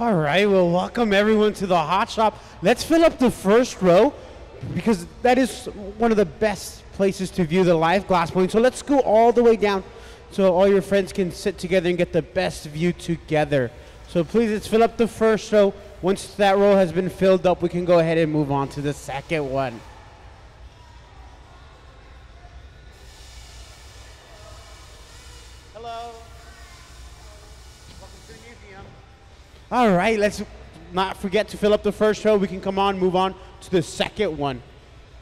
All right, well, welcome everyone to the Hot Shop. Let's fill up the first row because that is one of the best places to view the live glass blowing. So let's go all the way down so all your friends can sit together and get the best view together. So please, let's fill up the first row. Once that row has been filled up, we can go ahead and move on to the second one. Hello. Welcome to the museum. All right, let's not forget to fill up the first row. We can move on to the second one.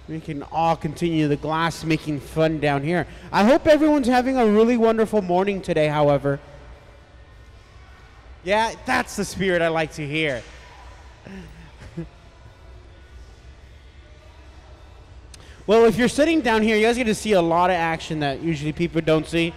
We can all continue the glass making fun down here. I hope everyone's having a really wonderful morning today, however. Yeah, that's the spirit I like to hear. Well, if you're sitting down here, you guys get to see a lot of action that usually people don't see.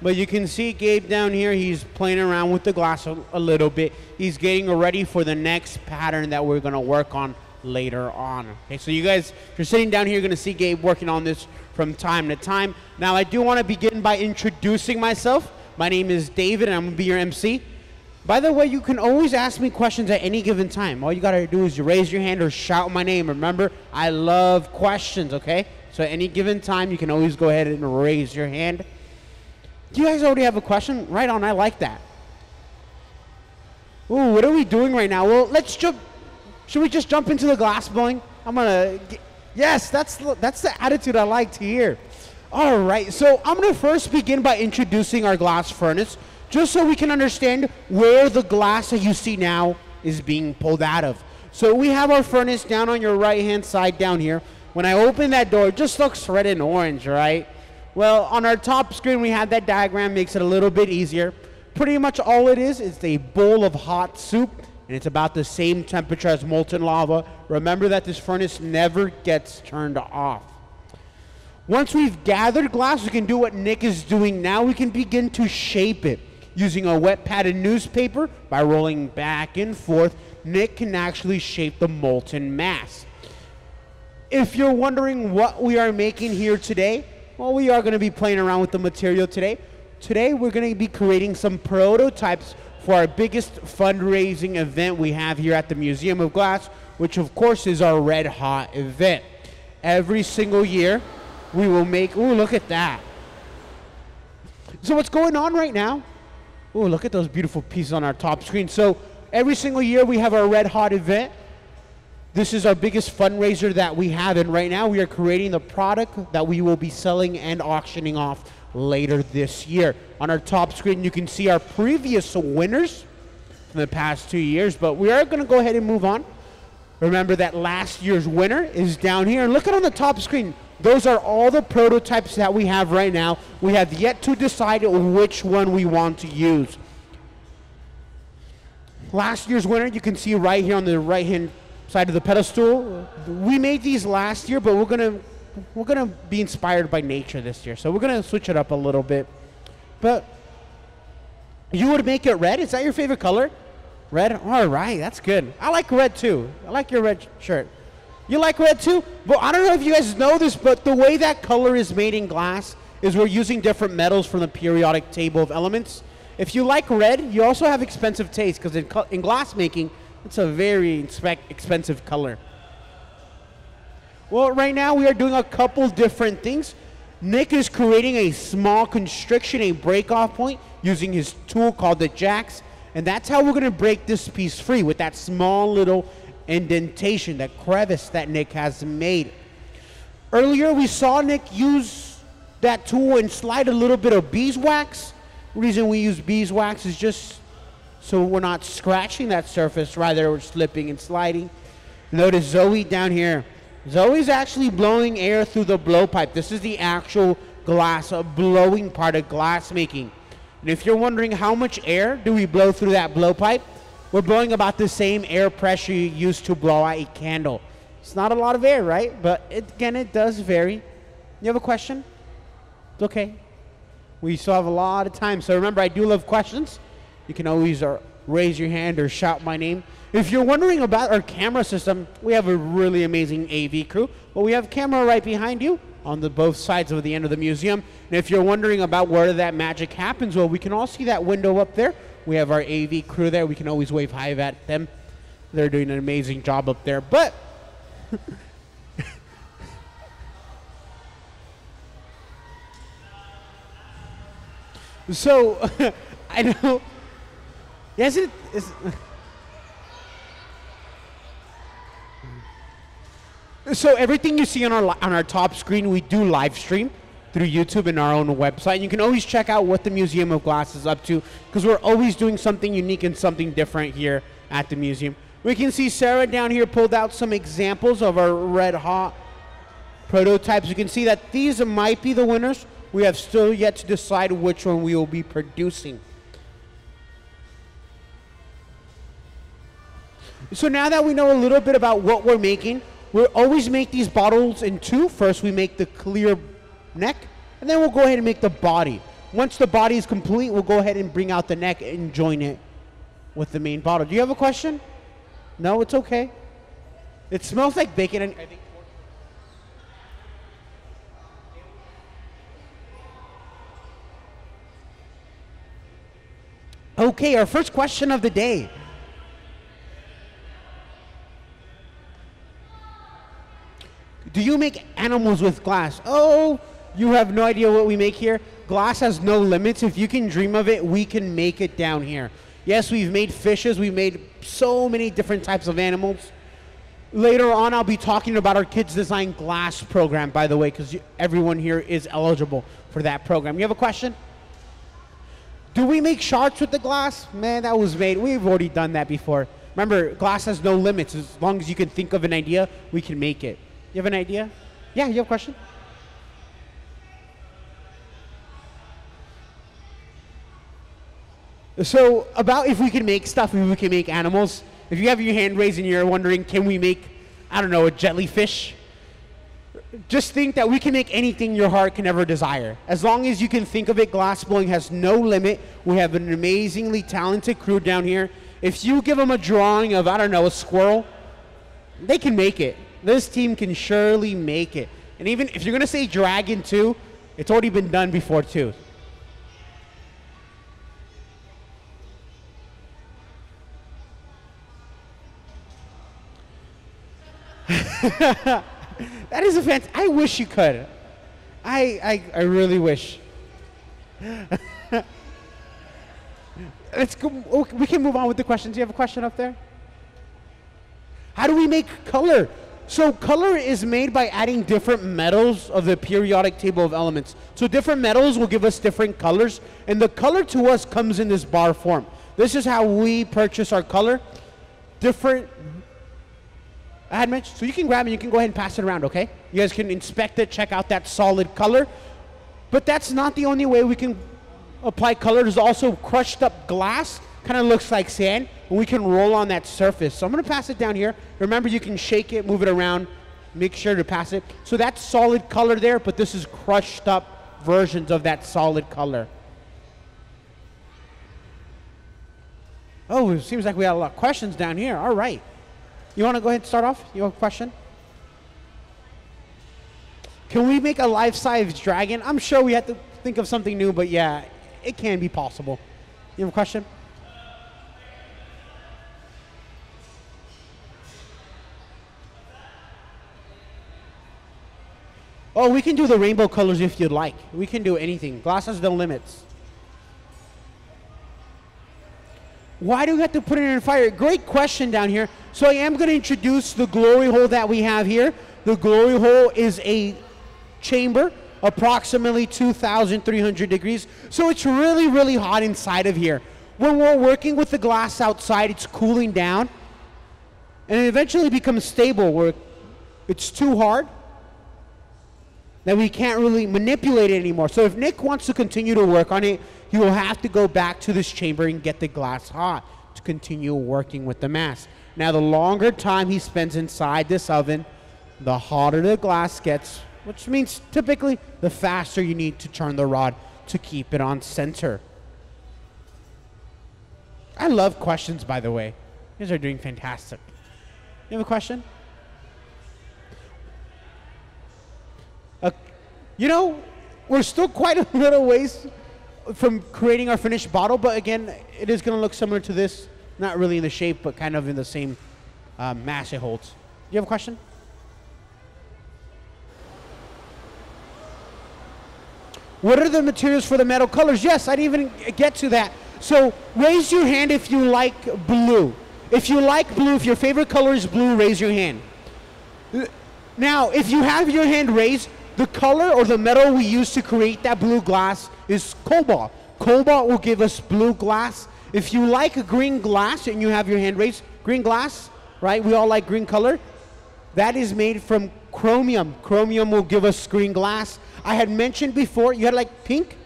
But you can see Gabe down here. He's playing around with the glass a little bit. He's getting ready for the next pattern that we're going to work on later on. Okay, so you guys, if you're sitting down here, you're going to see Gabe working on this from time to time. Now, I do want to begin by introducing myself. My name is David, and I'm going to be your MC. By the way, you can always ask me questions at any given time. All you got to do is you raise your hand or shout my name. Remember, I love questions, okay? So at any given time, you can always go ahead and raise your hand. Do you guys already have a question? Right on, I like that. Ooh, what are we doing right now? Well, let's jump. Should we just jump into the glass blowing? Yes, that's the attitude I like to hear. All right, so I'm gonna first begin by introducing our glass furnace, just so we can understand where the glass that you see now is being pulled out of. So we have our furnace down on your right-hand side down here. When I open that door, it just looks red and orange, right? Well, on our top screen, we have that diagram, makes it a little bit easier. Pretty much all it is a bowl of hot soup, and it's about the same temperature as molten lava. Remember that this furnace never gets turned off. Once we've gathered glass, we can do what Nick is doing now. We can begin to shape it. Using a wet padded newspaper, by rolling back and forth, Nick can actually shape the molten mass. If you're wondering what we are making here today, well, we are going to be playing around with the material today. Today, we're going to be creating some prototypes for our biggest fundraising event we have here at the Museum of Glass, which of course is our Red Hot event. Every single year, we will make, ooh, look at that. So what's going on right now? Ooh, look at those beautiful pieces on our top screen. So every single year, we have our Red Hot event. This is our biggest fundraiser that we have, and right now we are creating the product that we will be selling and auctioning off later this year. On our top screen, you can see our previous winners from the past 2 years, but we are going to go ahead and move on. Remember that last year's winner is down here. And look at on the top screen. Those are all the prototypes that we have right now. We have yet to decide which one we want to use. Last year's winner, you can see right here on the right-hand side of the pedestal. We made these last year, but we're gonna be inspired by nature this year, so we're gonna switch it up a little bit. But you would make it red? Is that your favorite color? Red? All right, that's good. I like red too. I like your red shirt. You like red too? Well, I don't know if you guys know this, but the way that color is made in glass is we're using different metals from the periodic table of elements. If you like red, you also have expensive taste, because in glass making, it's a very expensive color. Well, right now we are doing a couple different things. Nick is creating a small constriction, a break-off point, using his tool called the jacks. And that's how we're going to break this piece free, with that small little indentation, that crevice that Nick has made. Earlier we saw Nick use that tool and slide a little bit of beeswax. The reason we use beeswax is just so we're not scratching that surface, rather we're slipping and sliding. Notice Zoe down here. Zoe's actually blowing air through the blowpipe. This is the actual glass blowing part of glass making. And if you're wondering how much air do we blow through that blowpipe, we're blowing about the same air pressure you use to blow out a candle. It's not a lot of air, right? But again, it does vary. You have a question? It's okay. We still have a lot of time. So remember, I do love questions. You can always raise your hand or shout my name. If you're wondering about our camera system, we have a really amazing AV crew. Well, we have a camera right behind you on both sides of the end of the museum. And if you're wondering about where that magic happens, well, we can all see that window up there. We have our AV crew there. We can always wave hi at them. They're doing an amazing job up there. But so I know. Yes, it is. So everything you see on our top screen, we do live stream through YouTube and our own website. You can always check out what the Museum of Glass is up to, because we're always doing something unique and something different here at the museum. We can see Sarah down here pulled out some examples of our red hot prototypes. You can see that these might be the winners. We have still yet to decide which one we will be producing. So now that we know a little bit about what we're making, we'll always make these bottles in two. First, we make the clear neck, and then we'll go ahead and make the body. Once the body is complete, we'll go ahead and bring out the neck and join it with the main bottle. Do you have a question? No, it's okay. It smells like bacon. And I think okay, our first question of the day. Do you make animals with glass? Oh, you have no idea what we make here. Glass has no limits. If you can dream of it, we can make it down here. Yes, we've made fishes. We've made so many different types of animals. Later on, I'll be talking about our Kids Design Glass program, by the way, because everyone here is eligible for that program. You have a question? Do we make sharks with the glass? Man, that was made. We've already done that before. Remember, glass has no limits. As long as you can think of an idea, we can make it. You have an idea? Yeah, you have a question? So, about if we can make stuff, if we can make animals. If you have your hand raised and you're wondering, can we make, I don't know, a jellyfish? Just think that we can make anything your heart can ever desire. As long as you can think of it, glass blowing has no limit. We have an amazingly talented crew down here. If you give them a drawing of, I don't know, a squirrel, they can make it. This team can surely make it. And even if you're going to say dragon too, it's already been done before too. That is a fantastic. I wish you could. I really wish. Let's go. Oh, we can move on with the questions. Do you have a question up there? How do we make color? So color is made by adding different metals of the periodic table of elements. So different metals will give us different colors, and the color to us comes in this bar form. This is how we purchase our color. Different. Ahead, Mitch. So you can grab it and you can go ahead and pass it around, okay? You guys can inspect it, check out that solid color. But that's not the only way we can apply color. There's also crushed up glass, kind of looks like sand, and we can roll on that surface. So I'm going to pass it down here. Remember, you can shake it, move it around, make sure to pass it. So that's solid color there, but this is crushed up versions of that solid color. Oh, it seems like we got a lot of questions down here. All right. You want to go ahead and start off? You have a question? Can we make a life-size dragon? I'm sure we have to think of something new, but yeah, it can be possible. You have a question? Oh, we can do the rainbow colors if you'd like. We can do anything. Glass has no limits. Why do we have to put it in fire? Great question down here. So I am going to introduce the glory hole that we have here. The glory hole is a chamber, approximately 2,300 degrees. So it's really, really hot inside of here. When we're working with the glass outside, it's cooling down. And it eventually becomes stable where it's too hard that we can't really manipulate it anymore. So if Nick wants to continue to work on it, he will have to go back to this chamber and get the glass hot to continue working with the mass. Now, the longer time he spends inside this oven, the hotter the glass gets, which means typically the faster you need to turn the rod to keep it on center. I love questions, by the way. You guys are doing fantastic. You have a question? You know, we're still quite a little ways from creating our finished bottle, but again, it is going to look similar to this. Not really in the shape, but kind of in the same mass it holds. Do you have a question? What are the materials for the metal colors? Yes, I didn't even get to that. So raise your hand if you like blue. If you like blue, if your favorite color is blue, raise your hand. Now, if you have your hand raised, the color or the metal we use to create that blue glass is cobalt. Cobalt will give us blue glass. If you like a green glass and you have your hand raised, green glass, right? We all like green color. That is made from chromium. Chromium will give us green glass. I had mentioned before, you had like pink?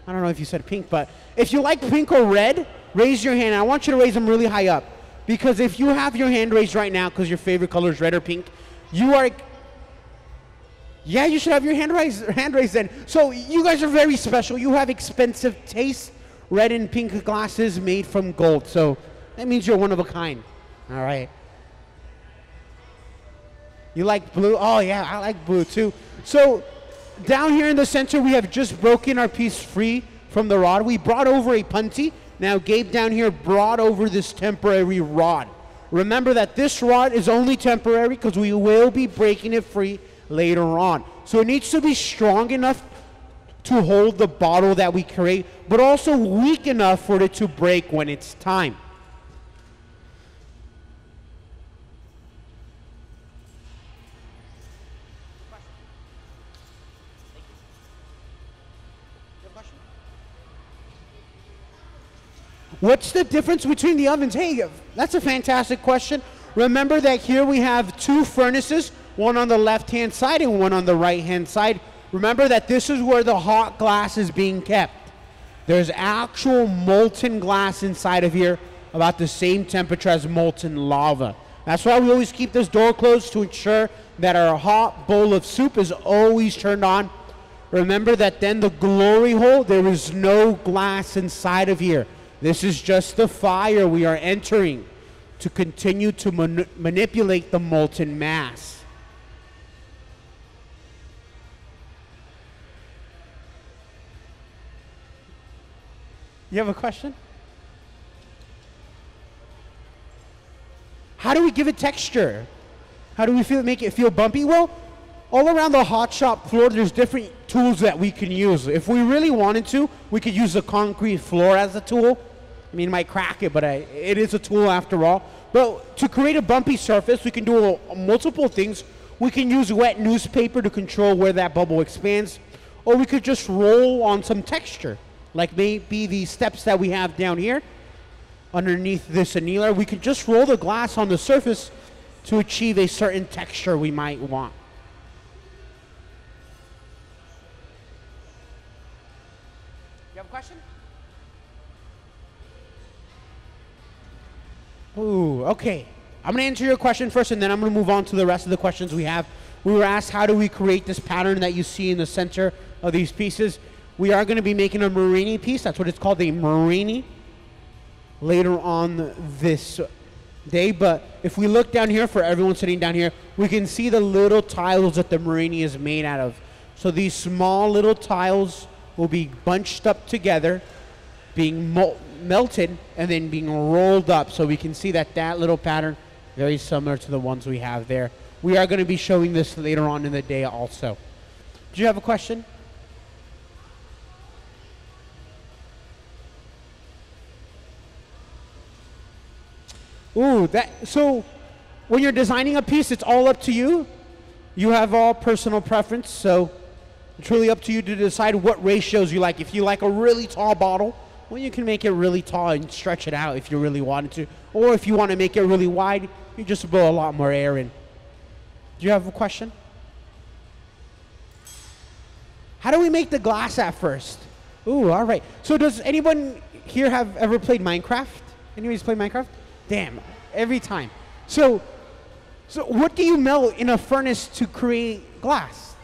I don't know if you said pink, but if you like pink or red, raise your hand. I want you to raise them really high up. Because if you have your hand raised right now because your favorite color is red or pink, you are, yeah, you should have your hand raised then. So you guys are very special. You have expensive taste, red and pink glasses made from gold. So that means you're one of a kind. All right. You like blue? Oh yeah, I like blue too. So down here in the center, we have just broken our piece free from the rod. We brought over a punty. Now Gabe down here brought over this temporary rod. Remember that this rod is only temporary because we will be breaking it free later on. So it needs to be strong enough to hold the bottle that we create, but also weak enough for it to break when it's time. What's the difference between the ovens? Hey, that's a fantastic question. Remember that here we have two furnaces, one on the left-hand side and one on the right-hand side. Remember that this is where the hot glass is being kept. There's actual molten glass inside of here, about the same temperature as molten lava. That's why we always keep this door closed to ensure that our hot bowl of soup is always turned on. Remember that then the glory hole, there is no glass inside of here. This is just the fire we are entering to continue to manipulate the molten mass. You have a question? How do we give it texture? How do we make it feel bumpy? Well, all around the hot shop floor, there's different tools that we can use. If we really wanted to, we could use the concrete floor as a tool. I mean, it might crack it, but it is a tool after all. But to create a bumpy surface, we can do multiple things. We can use wet newspaper to control where that bubble expands, or we could just roll on some texture, like maybe the steps that we have down here underneath this annealer. We could just roll the glass on the surface to achieve a certain texture we might want. You have a question? Ooh, okay. I'm going to answer your question first, and then I'm going to move on to the rest of the questions we have. We were asked, how do we create this pattern that you see in the center of these pieces? We are going to be making a Marini piece. That's what it's called, a Marini, later on this day. But if we look down here, for everyone sitting down here, we can see the little tiles that the Marini is made out of. So these small little tiles will be bunched up together, being melted and then being rolled up, so we can see that little pattern very similar to the ones we have there. We are going to be showing this later on in the day also. Do you have a question? Ooh, so when you're designing a piece, it's all up to you. You have all personal preference, so it's really up to you to decide what ratios you like. If you like a really tall bottle, well, you can make it really tall and stretch it out if you really wanted to. Or if you want to make it really wide, you just blow a lot more air in. Do you have a question? How do we make the glass at first? Ooh, all right. So does anyone here have ever played Minecraft? Anybody's played Minecraft? Damn, every time. So what do you melt in a furnace to create glass?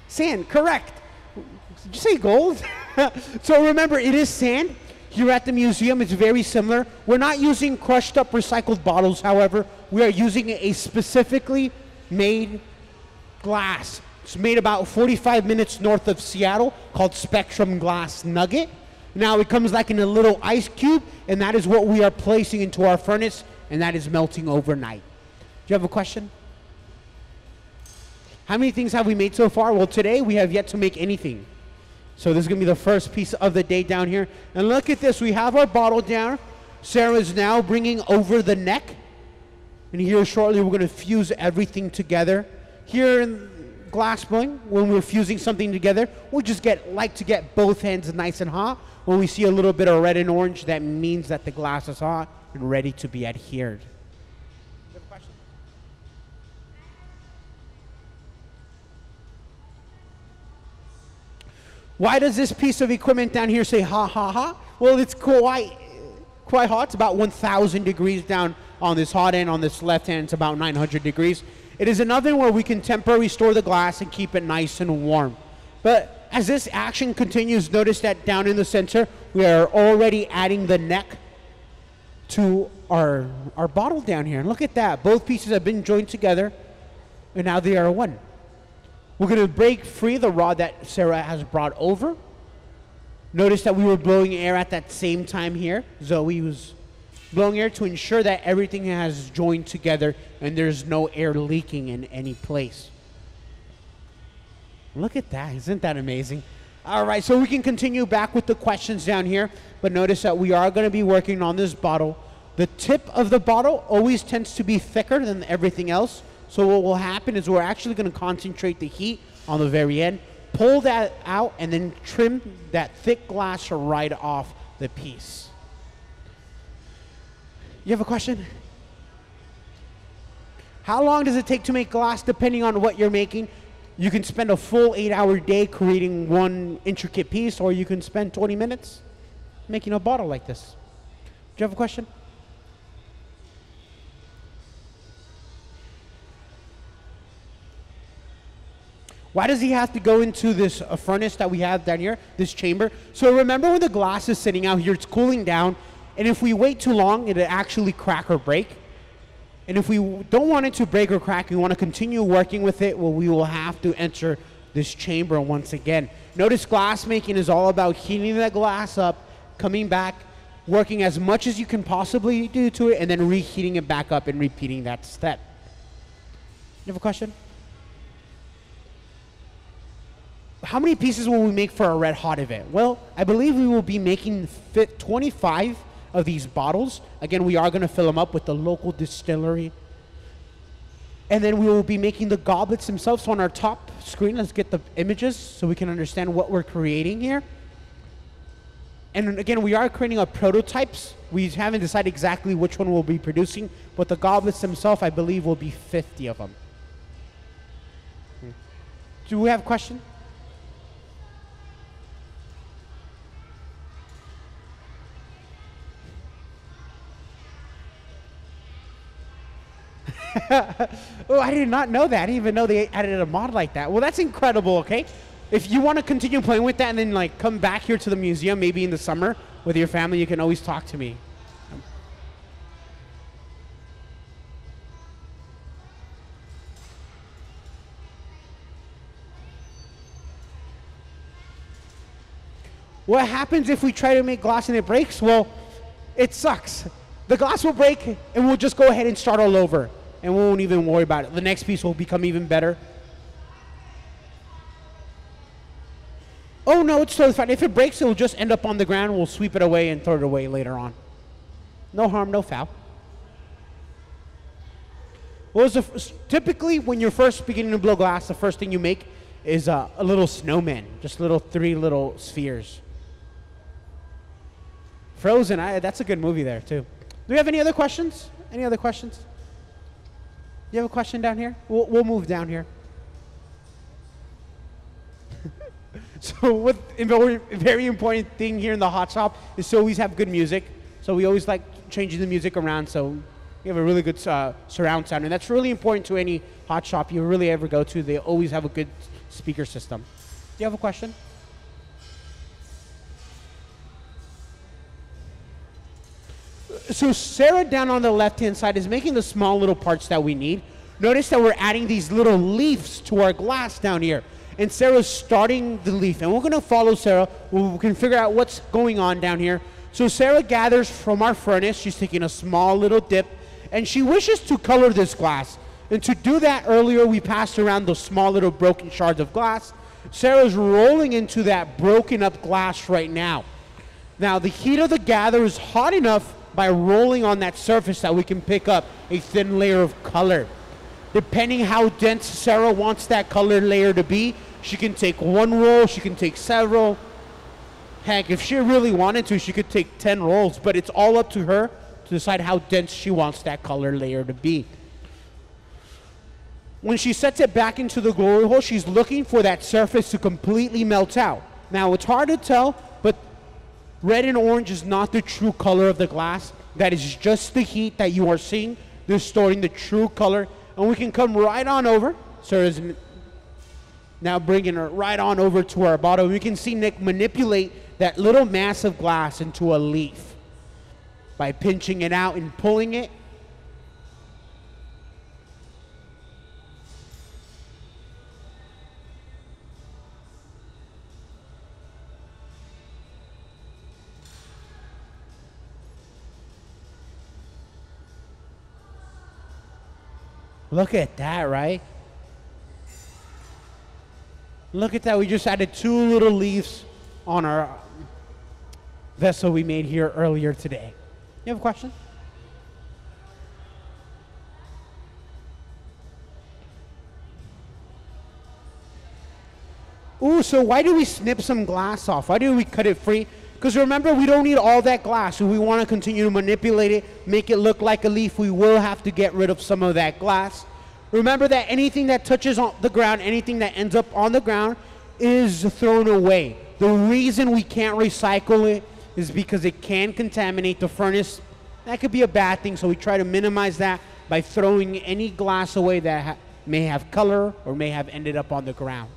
Sand, correct. Did you say gold? So remember, it is sand. Here at the museum, it's very similar. We're not using crushed up recycled bottles, however. We are using a specifically made glass. It's made about 45 minutes north of Seattle, called Spectrum Glass Nugget. Now it comes like in a little ice cube, and that is what we are placing into our furnace, and that is melting overnight. Do you have a question? How many things have we made so far? Well, today we have yet to make anything. So this is going to be the first piece of the day down here. And look at this. We have our bottle down. Sarah is now bringing over the neck. And here shortly we're going to fuse everything together. Here in glass blowing, when we're fusing something together, we just like to get both ends nice and hot. When we see a little bit of red and orange, that means that the glass is hot and ready to be adhered. You have a question? Why does this piece of equipment down here say ha ha ha? Well, it's quite hot. It's about 1,000 degrees down on this hot end. On this left hand, it's about 900 degrees. It is an oven where we can temporarily store the glass and keep it nice and warm. But as this action continues, notice that down in the center, we are already adding the neck to our bottle down here. And look at that. Both pieces have been joined together, and now they are one. We're going to break free the rod that Sarah has brought over. Notice that we were blowing air at that same time here. Zoe was blowing air to ensure that everything has joined together and there's no air leaking in any place. Look at that. Isn't that amazing? All right, so we can continue back with the questions down here, but notice that we are going to be working on this bottle. The tip of the bottle always tends to be thicker than everything else. So what will happen is we're actually going to concentrate the heat on the very end, pull that out, and then trim that thick glass right off the piece. You have a question? How long does it take to make glass depending on what you're making? You can spend a full 8-hour day creating one intricate piece, or you can spend 20 minutes making a bottle like this. Do you have a question? Why does he have to go into this furnace that we have down here, this chamber? So remember when the glass is sitting out here, it's cooling down, and if we wait too long, it'll actually crack or break. And if we don't want it to break or crack, we want to continue working with it, well, we will have to enter this chamber once again. Notice glass making is all about heating the glass up, coming back, working as much as you can possibly do to it, and then reheating it back up and repeating that step. You have a question? How many pieces will we make for a red hot event? Well, I believe we will be making 25 of these bottles. Again, we are going to fill them up with the local distillery. And then we will be making the goblets themselves. So on our top screen, let's get the images so we can understand what we're creating here. And again, we are creating a prototypes. We haven't decided exactly which one we'll be producing, but the goblets themselves, I believe, will be 50 of them. Do we have a question? Oh, I did not know that. I didn't even know they added a mod like that. Well, that's incredible, okay? If you want to continue playing with that and then like come back here to the museum, maybe in the summer with your family, you can always talk to me. What happens if we try to make glass and it breaks? Well, it sucks. The glass will break and we'll just go ahead and start all over. And we won't even worry about it. The next piece will become even better. Oh no, it's totally fine. If it breaks, it will just end up on the ground. We'll sweep it away and throw it away later on. No harm, no foul. Well, typically when you're first beginning to blow glass, the first thing you make is a little snowman. Just three little spheres. Frozen, that's a good movie there too. Do we have any other questions? Any other questions? You have a question down here? We'll move down here. So a very important thing here in the hot shop is to always have good music. So we always like changing the music around so we have a really good surround sound. And that's really important to any hot shop you really ever go to. They always have a good speaker system. Do you have a question? So Sarah down on the left-hand side is making the small little parts that we need. Notice that we're adding these little leaves to our glass down here. and Sarah's starting the leaf. And we're going to follow Sarah. We can figure out what's going on down here. So Sarah gathers from our furnace. She's taking a small little dip, and she wishes to color this glass. And to do that, earlier we passed around those small little broken shards of glass. Sarah's rolling into that broken up glass right now. Now the heat of the gather is hot enough by rolling on that surface that we can pick up a thin layer of color. Depending how dense Sarah wants that color layer to be, she can take one roll, she can take several. Heck, if she really wanted to, she could take 10 rolls, but it's all up to her to decide how dense she wants that color layer to be. When she sets it back into the glory hole, she's looking for that surface to completely melt out. Now, it's hard to tell, but red and orange is not the true color of the glass. That is just the heat that you are seeing distorting the true color. And we can come right on over. Sarah's now bringing her right on over to our bottle. We can see Nick manipulate that little mass of glass into a leaf by pinching it out and pulling it. Look at that, right? Look at that. We just added 2 little leaves on our vessel we made here earlier today. You have a question? Ooh, so why do we snip some glass off? Why do we cut it free? Because remember, we don't need all that glass. If we want to continue to manipulate it, make it look like a leaf, we will have to get rid of some of that glass. Remember that anything that touches on the ground, anything that ends up on the ground is thrown away. The reason we can't recycle it is because it can contaminate the furnace. That could be a bad thing, so we try to minimize that by throwing any glass away that may have color or may have ended up on the ground.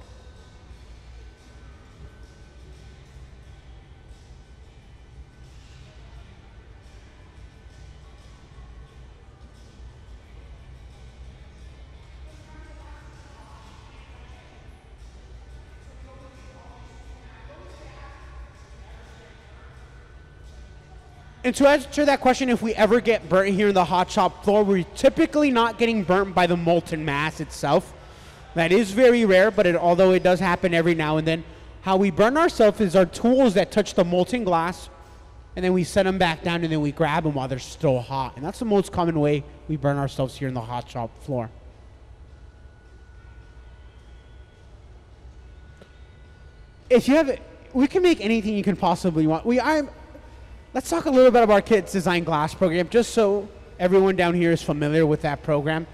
And to answer that question, if we ever get burnt here in the hot shop floor, we're typically not getting burnt by the molten mass itself. That is very rare, but although it does happen every now and then, how we burn ourselves is our tools that touch the molten glass, and then we set them back down, and then we grab them while they're still hot. And that's the most common way we burn ourselves here in the hot shop floor. If you have, we can make anything you can possibly want. Let's talk a little bit about our Kids Design Glass program, just so everyone down here is familiar with that program.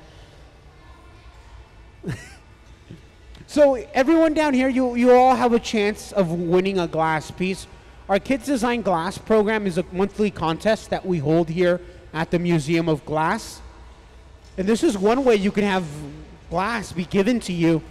So everyone down here, you all have a chance of winning a glass piece. Our Kids Design Glass program is a monthly contest that we hold here at the Museum of Glass. And this is one way you can have glass be given to you.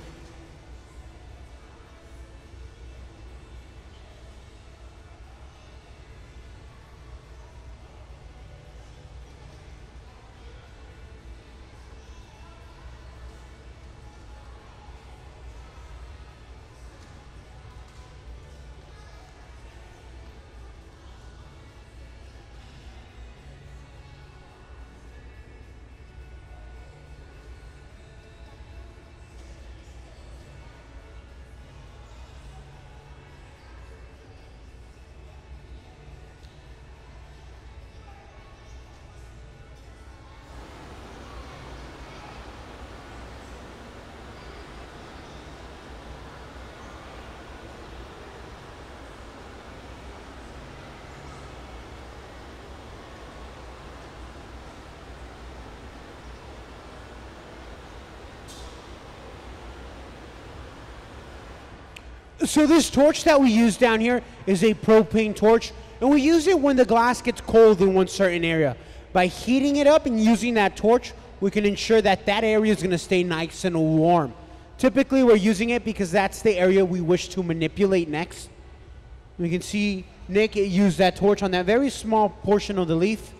So this torch that we use down here is a propane torch, and we use it when the glass gets cold in one certain area. By heating it up and using that torch, we can ensure that that area is going to stay nice and warm. Typically, we're using it because that's the area we wish to manipulate next. We can see Nick use that torch on that very small portion of the leaf,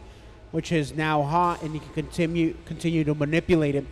which is now hot, and you can continue to manipulate it.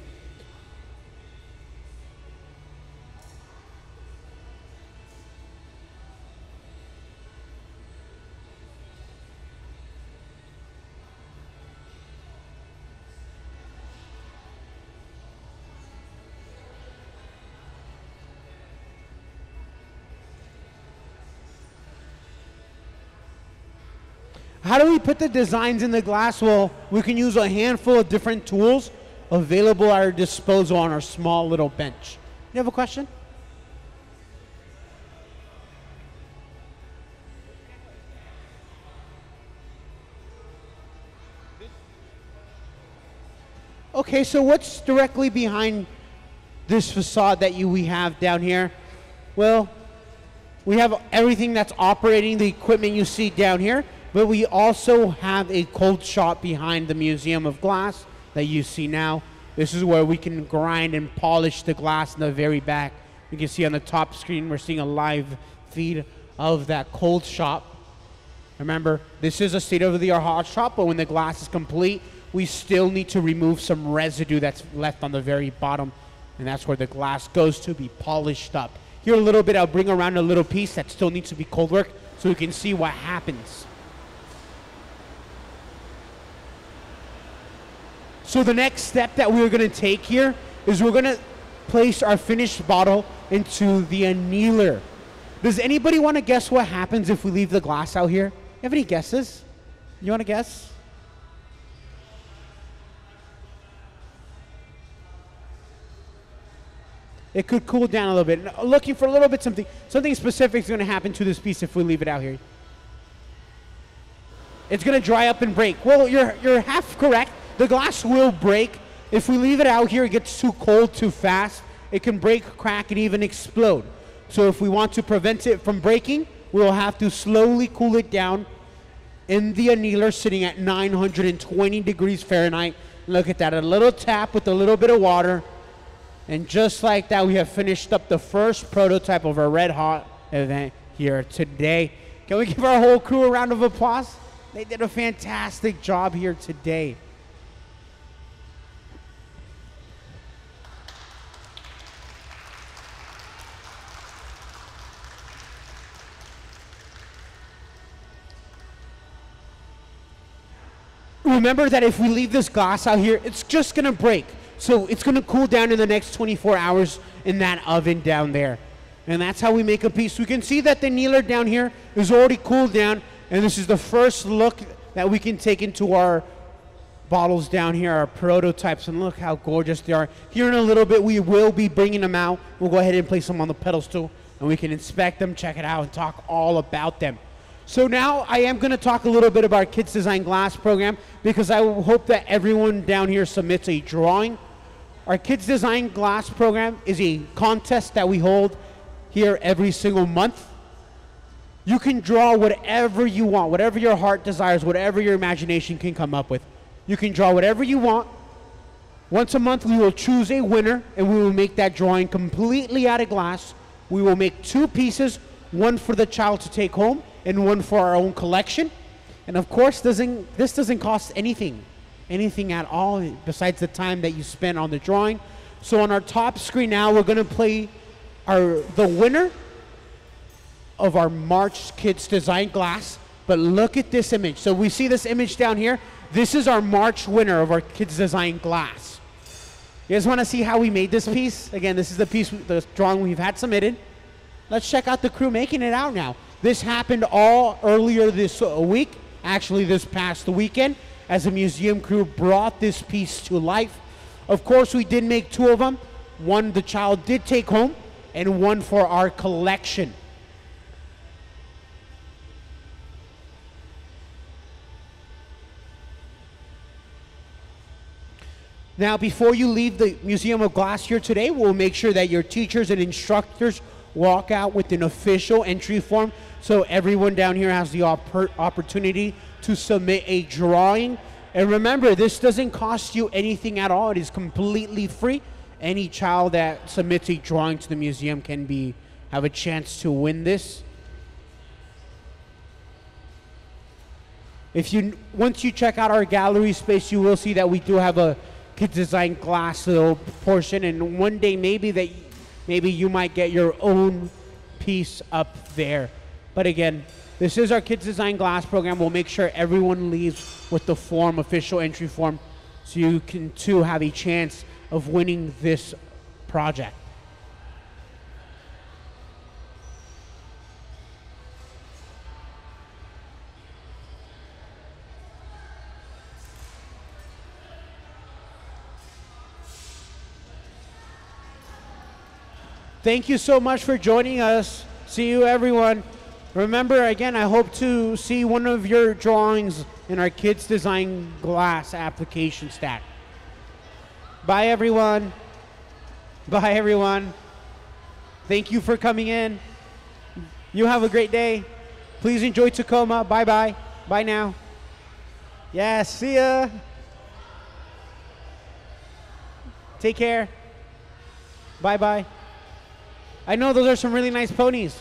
How do we put the designs in the glass? Well, we can use a handful of different tools available at our disposal on our small little bench. You have a question? Okay, so what's directly behind this facade that we have down here? Well, we have everything that's operating, the equipment you see down here, but we also have a cold shop behind the Museum of Glass that you see now. This is where we can grind and polish the glass in the very back. You can see on the top screen, we're seeing a live feed of that cold shop. Remember, this is a state-of-the-art hot shop, but when the glass is complete, we still need to remove some residue that's left on the very bottom, and that's where the glass goes to be polished up. Here a little bit, I'll bring around a little piece that still needs to be cold worked so we can see what happens. So the next step that we're going to take here is we're going to place our finished bottle into the annealer. Does anybody want to guess what happens if we leave the glass out here? You have any guesses? You want to guess? It could cool down a little bit. Looking for a little bit something specific is going to happen to this piece if we leave it out here. It's going to dry up and break. Well, you're half correct. The glass will break. If we leave it out here, it gets too cold too fast. It can break, crack, and even explode. So if we want to prevent it from breaking, we'll have to slowly cool it down in the annealer sitting at 920 degrees Fahrenheit. Look at that, a little tap with a little bit of water. And just like that, we have finished up the first prototype of our Red Hot event here today. Can we give our whole crew a round of applause? They did a fantastic job here today. Remember that if we leave this glass out here, it's just gonna break. So it's gonna cool down in the next 24 hours in that oven down there. And that's how we make a piece. We can see that the annealer down here is already cooled down, and this is the first look that we can take into our bottles down here, our prototypes, and look how gorgeous they are. Here in a little bit, we will be bringing them out. We'll go ahead and place them on the pedestal, and we can inspect them, check it out, and talk all about them. So now I am going to talk a little bit about our Kids Design Glass program because I hope that everyone down here submits a drawing. Our Kids Design Glass program is a contest that we hold here every single month. You can draw whatever you want, whatever your heart desires, whatever your imagination can come up with. You can draw whatever you want. Once a month we will choose a winner and we will make that drawing completely out of glass. We will make 2 pieces, one for the child to take home and one for our own collection. And of course, this doesn't cost anything at all besides the time that you spend on the drawing. So on our top screen now, we're gonna play the winner of our March Kids Design Glass. But look at this image. So we see this image down here. This is our March winner of our Kids Design Glass. You guys wanna see how we made this piece? Again, this is the piece, the drawing we've had submitted. Let's check out the crew making it out now. This happened all earlier this week, actually this past weekend, as the museum crew brought this piece to life. Of course, we did make 2 of them. One the child did take home, and one for our collection. Now, before you leave the Museum of Glass here today, we'll make sure that your teachers and instructors walk out with an official entry form so everyone down here has the opportunity to submit a drawing. And remember, this doesn't cost you anything at all. It is completely free. Any child that submits a drawing to the museum can have a chance to win this. Once you check out our gallery space, you will see that we do have a Kids Design Glass little portion, and one day maybe you might get your own piece up there. But again, this is our Kids Design Glass program. We'll make sure everyone leaves with the official entry form, so you can too have a chance of winning this project. Thank you so much for joining us. See you, everyone. Remember, again, I hope to see one of your drawings in our Kids Design Glass application stack. Bye, everyone. Bye, everyone. Thank you for coming in. You have a great day. Please enjoy Tacoma. Bye-bye. Bye now. Yeah, see ya. Take care. Bye-bye. I know those are some really nice ponies.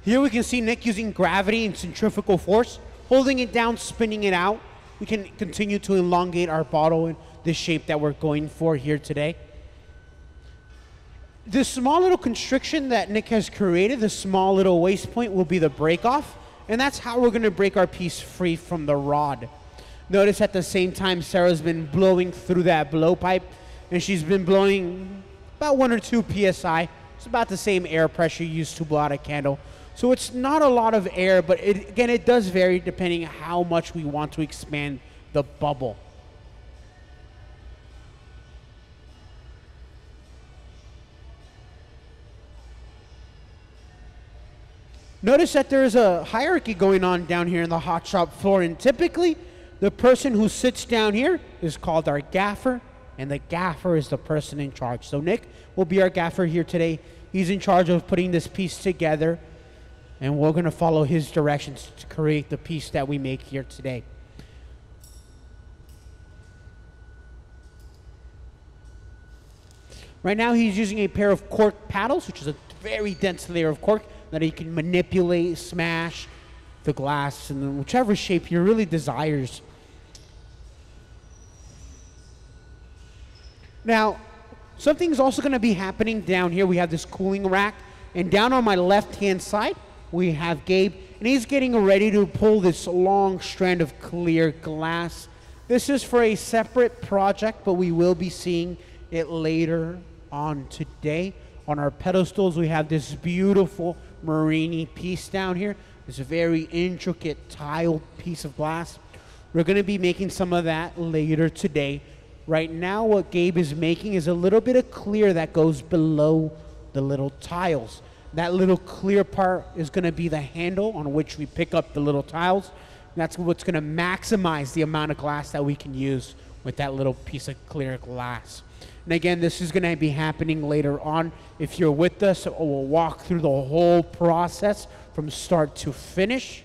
Here we can see Nick using gravity and centrifugal force, holding it down, spinning it out. We can continue to elongate our bottle in the shape that we're going for here today. This small little constriction that Nick has created, the small little waist point, will be the break off, and that's how we're going to break our piece free from the rod. Notice at the same time, Sarah's been blowing through that blowpipe, and she's been blowing about 1 or 2 psi. It's about the same air pressure used to blow out a candle. So it's not a lot of air, but again, it does vary depending on how much we want to expand the bubble. Notice that there's a hierarchy going on down here in the hot shop floor, and typically the person who sits down here is called our gaffer, and the gaffer is the person in charge. So Nick will be our gaffer here today. He's in charge of putting this piece together, and we're going to follow his directions to create the piece that we make here today. Right now he's using a pair of cork paddles, which is a very dense layer of cork that he can manipulate, smash the glass in whichever shape he really desires. Now, something's also going to be happening down here. We have this cooling rack, and down on my left-hand side, we have Gabe, and he's getting ready to pull this long strand of clear glass. This is for a separate project, but we will be seeing it later on today. On our pedestals, we have this beautiful Marini piece down here. This very intricate tiled piece of glass. We're going to be making some of that later today. Right now, what Gabe is making is a little bit of clear that goes below the little tiles. That little clear part is going to be the handle on which we pick up the little tiles. That's what's going to maximize the amount of glass that we can use with that little piece of clear glass. And again, this is going to be happening later on. If you're with us, we'll walk through the whole process from start to finish.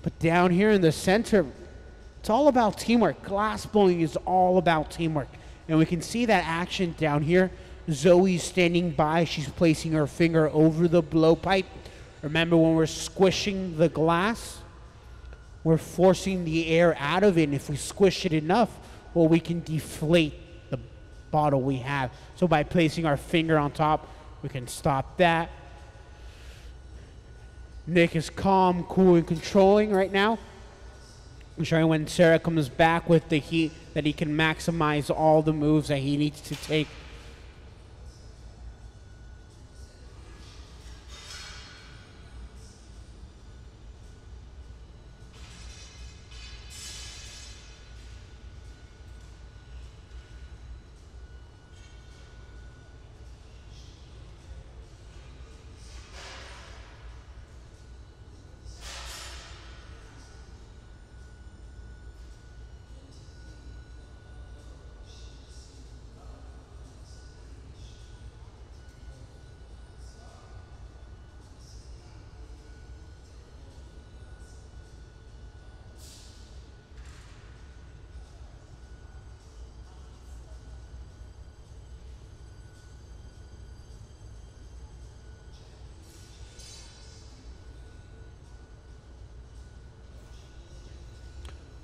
But down here in the center, it's all about teamwork. Glass blowing is all about teamwork. And we can see that action down here. Zoe's standing by. She's placing her finger over the blowpipe. Remember, when we're squishing the glass, we're forcing the air out of it. And if we squish it enough, well, we can deflate the bottle we have. So by placing our finger on top, we can stop that. Nick is calm, cool, and controlling right now. I'm sure when Sarah comes back with the heat that he can maximize all the moves that he needs to take.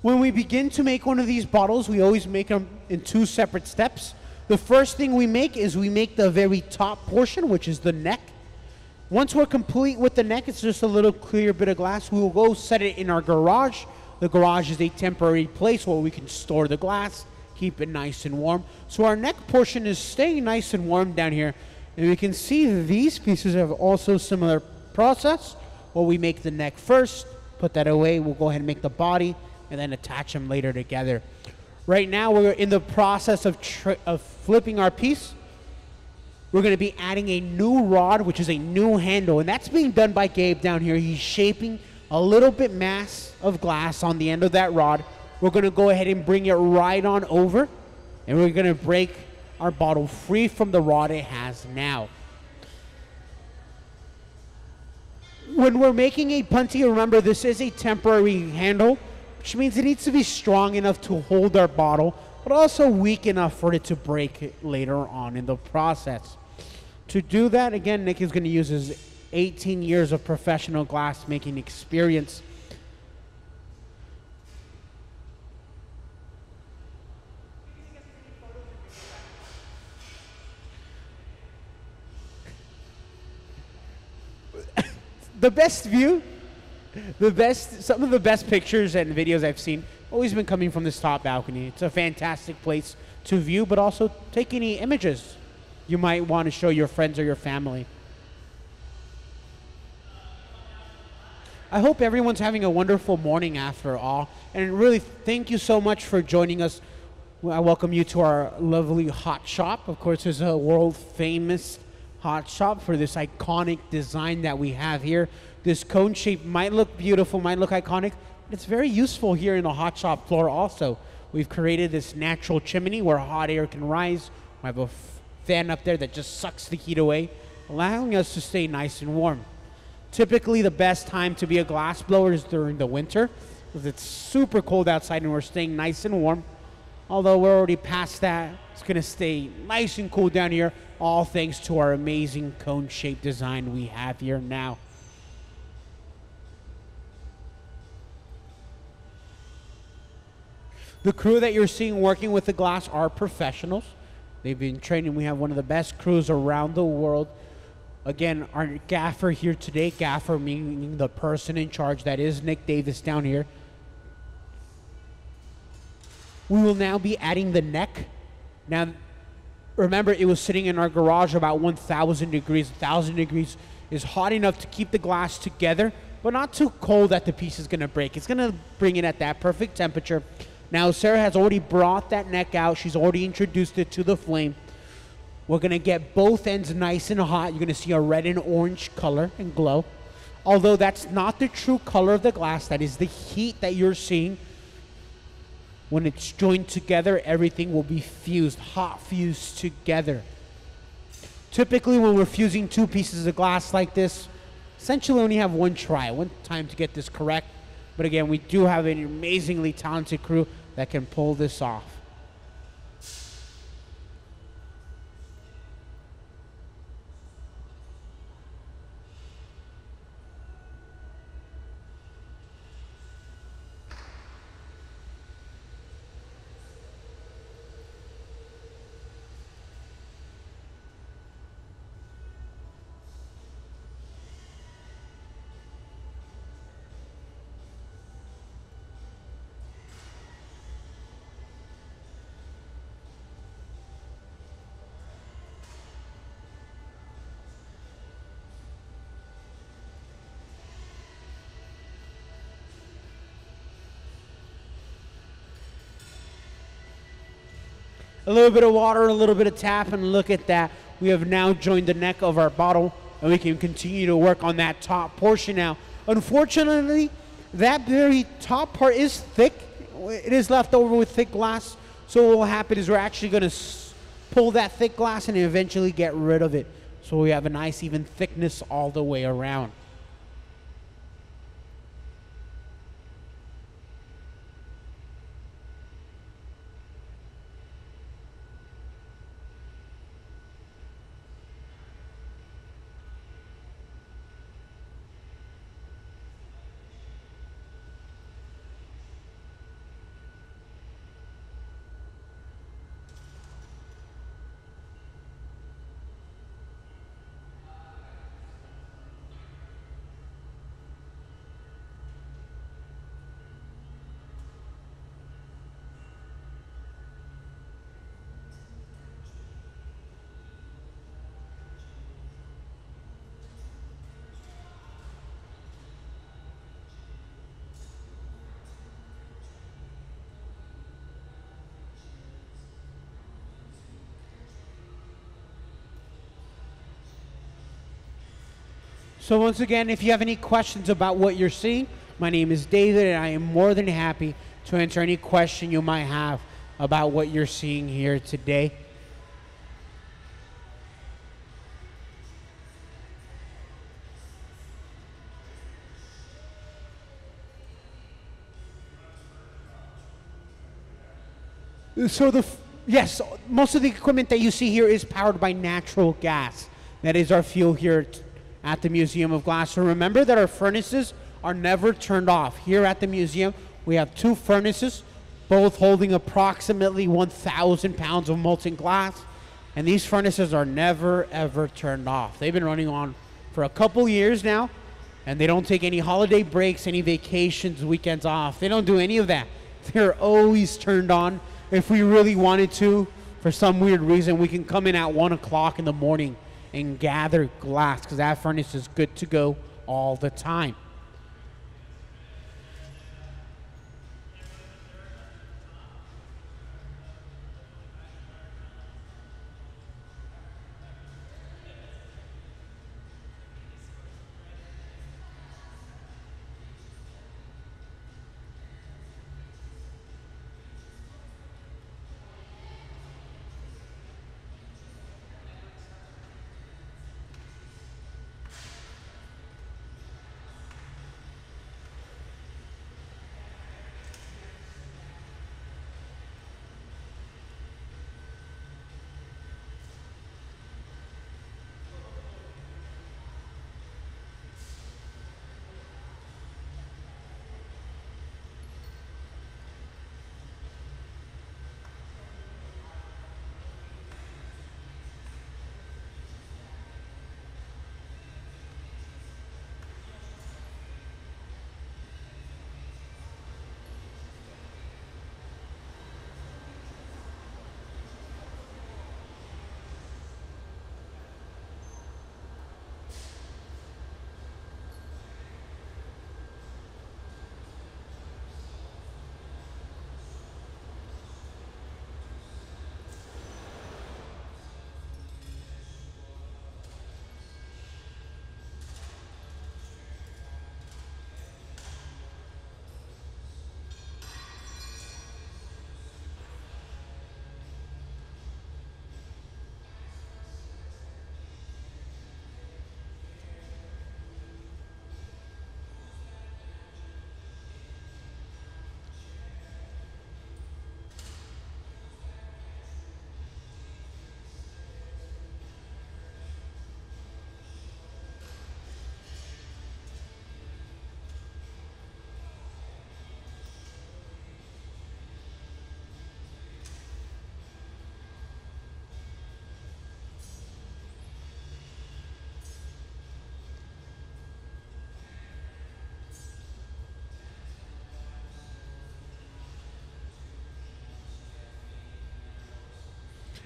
When we begin to make one of these bottles, we always make them in 2 separate steps. The first thing we make is we make the very top portion, which is the neck. Once we're complete with the neck, it's just a little clear bit of glass. We will go set it in our garage. The garage is a temporary place where we can store the glass, keep it nice and warm. So our neck portion is staying nice and warm down here. And we can see these pieces have also similar process, where we make the neck first, put that away, we'll go ahead and make the body, and then attach them later together. Right now, we're in the process of flipping our piece. We're going to be adding a new rod, which is a new handle, and that's being done by Gabe down here. He's shaping a little bit mass of glass on the end of that rod. We're going to go ahead and bring it right on over, and we're going to break our bottle free from the rod it has now. When we're making a punty, remember this is a temporary handle, which means it needs to be strong enough to hold our bottle, but also weak enough for it to break later on in the process. To do that, again, Nick is going to use his 18 years of professional glass making experience. The best view, some of the best pictures and videos I've seen always been coming from this top balcony. It's a fantastic place to view, but also take any images you might want to show your friends or your family. I hope everyone's having a wonderful morning after all. And really, thank you so much for joining us. I welcome you to our lovely hot shop. Of course, there's a world famous hot shop for this iconic design that we have here. This cone shape might look beautiful, might look iconic, but it's very useful here in the hot shop floor also. We've created this natural chimney where hot air can rise. We have a fan up there that just sucks the heat away, allowing us to stay nice and warm. Typically, the best time to be a glass blower is during the winter, because it's super cold outside and we're staying nice and warm. Although we're already past that, it's gonna stay nice and cool down here, all thanks to our amazing cone-shaped design we have here now. The crew that you're seeing working with the glass are professionals. They've been training. We have one of the best crews around the world. Again, our gaffer here today, gaffer meaning the person in charge, that is Nick Davis down here. We will now be adding the neck. Now, remember, it was sitting in our garage about 1,000 degrees. 1,000 degrees is hot enough to keep the glass together, but not too cold that the piece is gonna break. It's gonna bring it at that perfect temperature. Now, Sarah has already brought that neck out. She's already introduced it to the flame. We're gonna get both ends nice and hot. You're gonna see a red and orange color and glow. Although that's not the true color of the glass, that is the heat that you're seeing. When it's joined together, everything will be fused, hot fused together. Typically, when we're fusing two pieces of glass like this, essentially we only have one try, one time to get this correct. But again, we do have an amazingly talented crew that can pull this off. A little bit of water, a little bit of tap, and look at that. We have now joined the neck of our bottle, and we can continue to work on that top portion now. Unfortunately, that very top part is thick. It is left over with thick glass. So what will happen is we're actually going to pull that thick glass and eventually get rid of it. So we have a nice even thickness all the way around. So once again, if you have any questions about what you're seeing, my name is David, and I am more than happy to answer any question you might have about what you're seeing here today. So yes, most of the equipment that you see here is powered by natural gas. That is our fuel here at the Museum of Glass. So remember that our furnaces are never turned off. Here at the museum, we have two furnaces, both holding approximately 1,000 pounds of molten glass. And these furnaces are never, ever turned off. They've been running on for a couple years now, and they don't take any holiday breaks, any vacations, weekends off. They don't do any of that. They're always turned on. If we really wanted to, for some weird reason, we can come in at 1 o'clock in the morning and gather glass because that furnace is good to go all the time.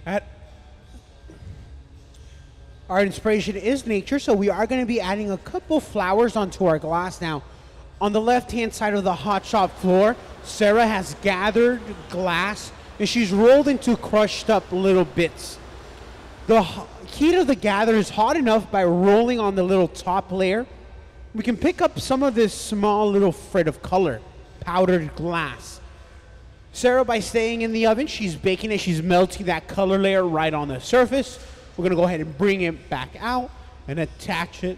At Our inspiration is nature, so we are going to be adding a couple flowers onto our glass now. On the left-hand side of the hot shop floor, Sarah has gathered glass and she's rolled into crushed up little bits. The heat of the gather is hot enough by rolling on the little top layer. We can pick up some of this small little thread of color, powdered glass. Sarah, by staying in the oven, she's baking it, she's melting that color layer right on the surface. We're gonna go ahead and bring it back out and attach it.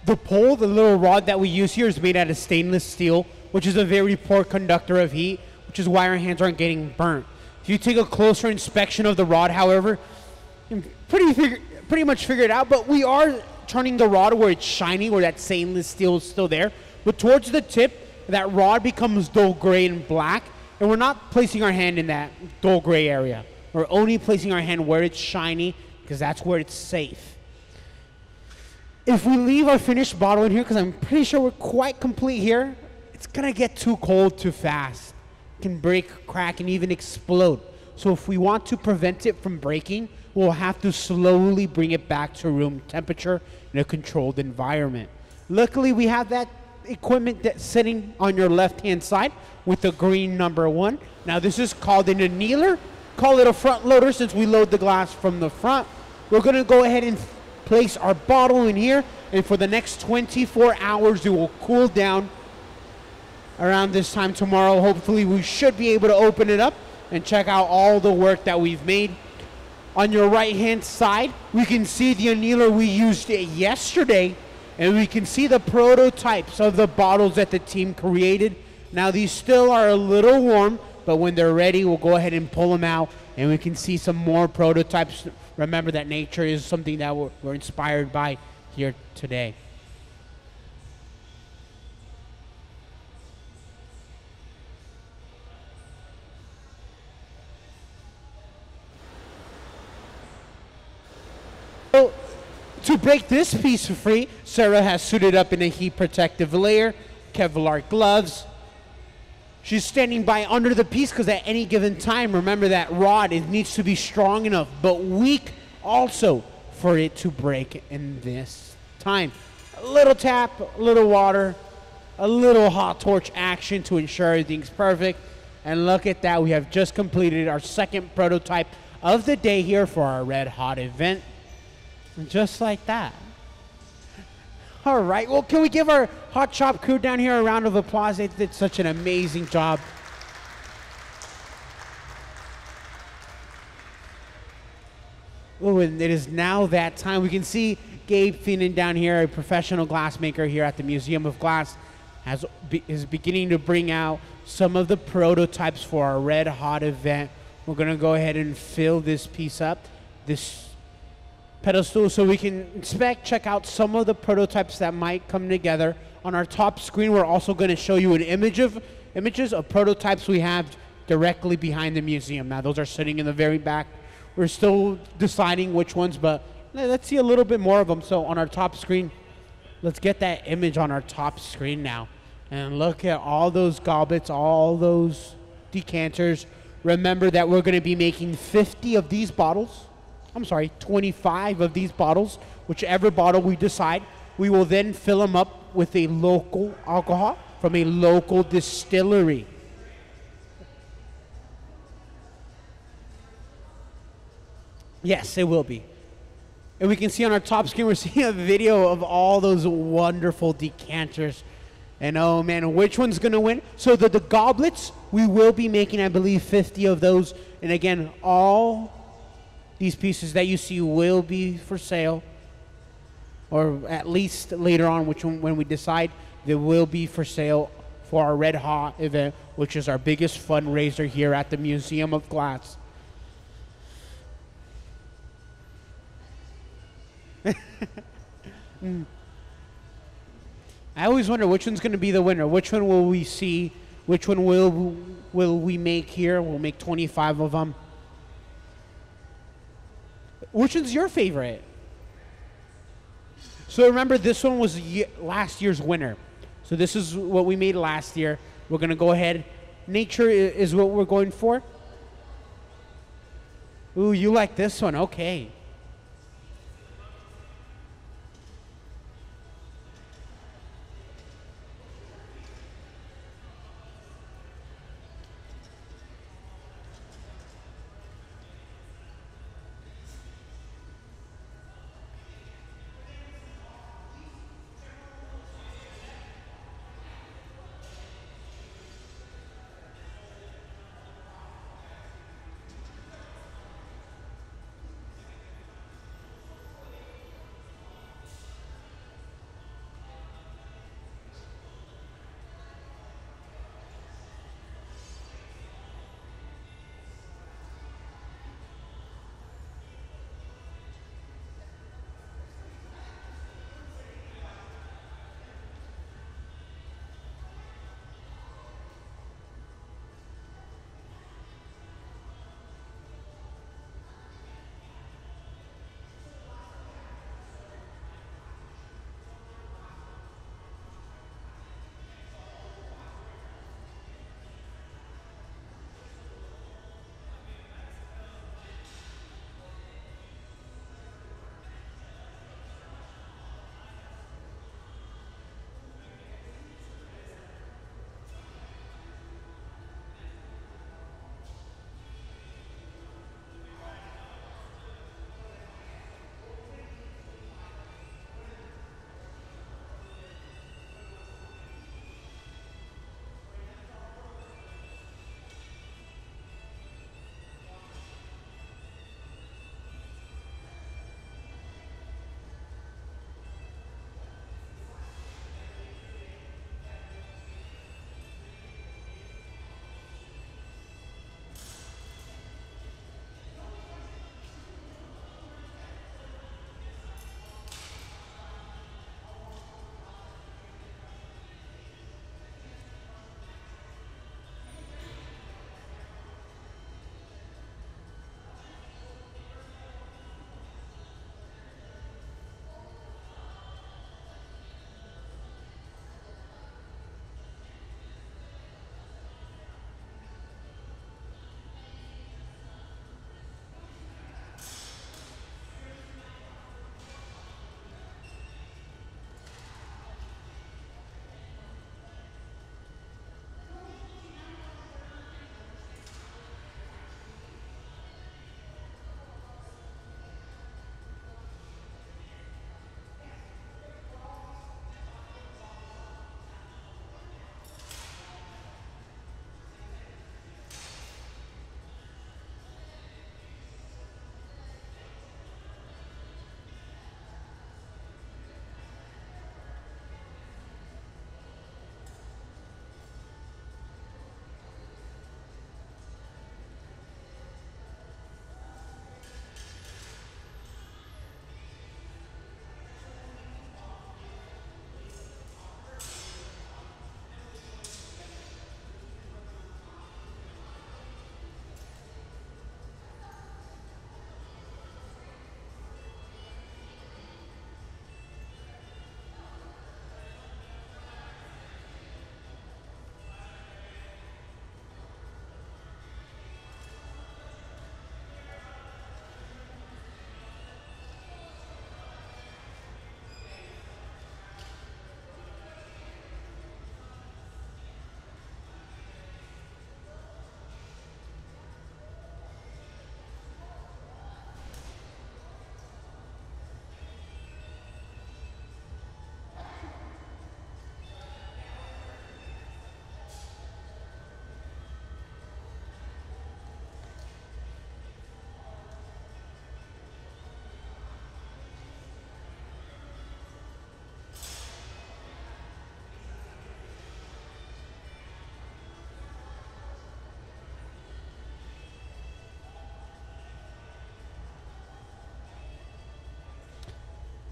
The pole, the little rod that we use here, is made out of stainless steel, which is a very poor conductor of heat, which is why our hands aren't getting burnt. If you take a closer inspection of the rod, however, you can pretty much figure it out, but we are turning the rod where it's shiny, where that stainless steel is still there. But towards the tip, that rod becomes dull gray and black, and we're not placing our hand in that dull gray area. We're only placing our hand where it's shiny, because that's where it's safe. If we leave our finished bottle in here, because I'm pretty sure we're quite complete here, it's going to get too cold too fast. It can break, crack, and even explode. So if we want to prevent it from breaking, we'll have to slowly bring it back to room temperature in a controlled environment. Luckily, we have that equipment that's sitting on your left-hand side with the green number 1. Now, this is called an annealer. Call it a front loader since we load the glass from the front. We're going to go ahead and place our bottle in here, and for the next 24 hours, it will cool down. Around this time tomorrow, hopefully, we should be able to open it up and check out all the work that we've made. On your right-hand side, we can see the annealer we used yesterday, and we can see the prototypes of the bottles that the team created. Now, these still are a little warm, but when they're ready, we'll go ahead and pull them out, and we can see some more prototypes. Remember that nature is something that we're inspired by here today. So, to break this piece free, Sarah has suited up in a heat protective layer, Kevlar gloves. She's standing by under the piece because at any given time, remember that rod, it needs to be strong enough, but weak also for it to break in this time. A little tap, a little water, a little hot torch action to ensure everything's perfect. And look at that, we have just completed our second prototype of the day here for our Red Hot event. And just like that. All right, well, can we give our Hot Shop crew down here a round of applause? They did such an amazing job. Oh, and it is now that time. We can see Gabe Feenan down here, a professional glassmaker here at the Museum of Glass, is beginning to bring out some of the prototypes for our Red Hot event. We're going to go ahead and fill this piece up, this pedestal, so we can inspect, check out some of the prototypes that might come together. On our top screen, we're also going to show you an images of prototypes we have directly behind the museum. Now, those are sitting in the very back. We're still deciding which ones, but let's see a little bit more of them. So on our top screen, let's get that image on our top screen now. And look at all those goblets, all those decanters. Remember that we're going to be making 50 of these bottles. 25 of these bottles. Whichever bottle we decide, we will then fill them up with a local alcohol from a local distillery. Yes, it will be. And we can see on our top screen, we're seeing a video of all those wonderful decanters. And oh man, which one's going to win? So the goblets, we will be making, I believe, 50 of those. And again, all these pieces that you see will be for sale, or at least later on, when we decide, they will be for sale for our Red Hot event, which is our biggest fundraiser here at the Museum of Glass. I always wonder which one's going to be the winner. Which one will we see? Which one will we make here? We'll make 25 of them. Which one's your favorite? So remember, this one was last year's winner. So this is what we made last year. We're going to go ahead. Nature is what we're going for. Ooh, you like this one. Okay.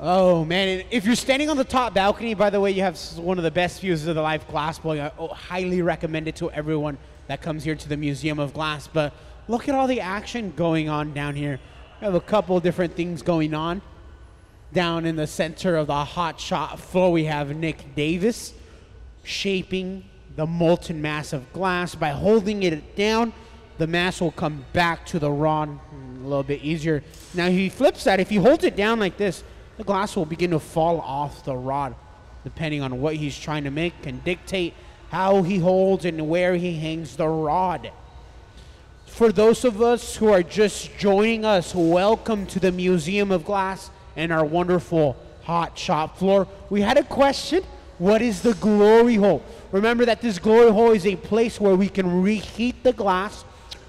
Oh man, and if you're standing on the top balcony, by the way, you have one of the best views of the live glass blowing. I highly recommend it to everyone that comes here to the Museum of Glass. But look at all the action going on down here. We have a couple different things going on. Down in the center of the hot shot floor, we have Nick Davis shaping the molten mass of glass. By holding it down, the mass will come back to the rod a little bit easier. Now he flips that. If he holds it down like this, the glass will begin to fall off the rod. Depending on what he's trying to make can dictate how he holds and where he hangs the rod. For those of us who are just joining us, welcome to the Museum of Glass and our wonderful hot shop floor. We had a question: what is the glory hole? Remember that this glory hole is a place where we can reheat the glass.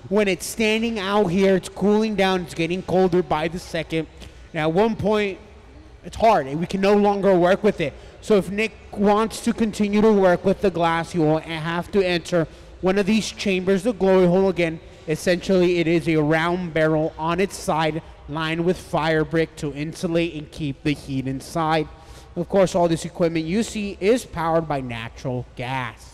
When it's standing out here, it's cooling down, it's getting colder by the second. Now at one point, it's hard and we can no longer work with it. So if Nick wants to continue to work with the glass, he will have to enter one of these chambers, the glory hole again. Essentially, it is a round barrel on its side lined with fire brick to insulate and keep the heat inside. Of course, all this equipment you see is powered by natural gas.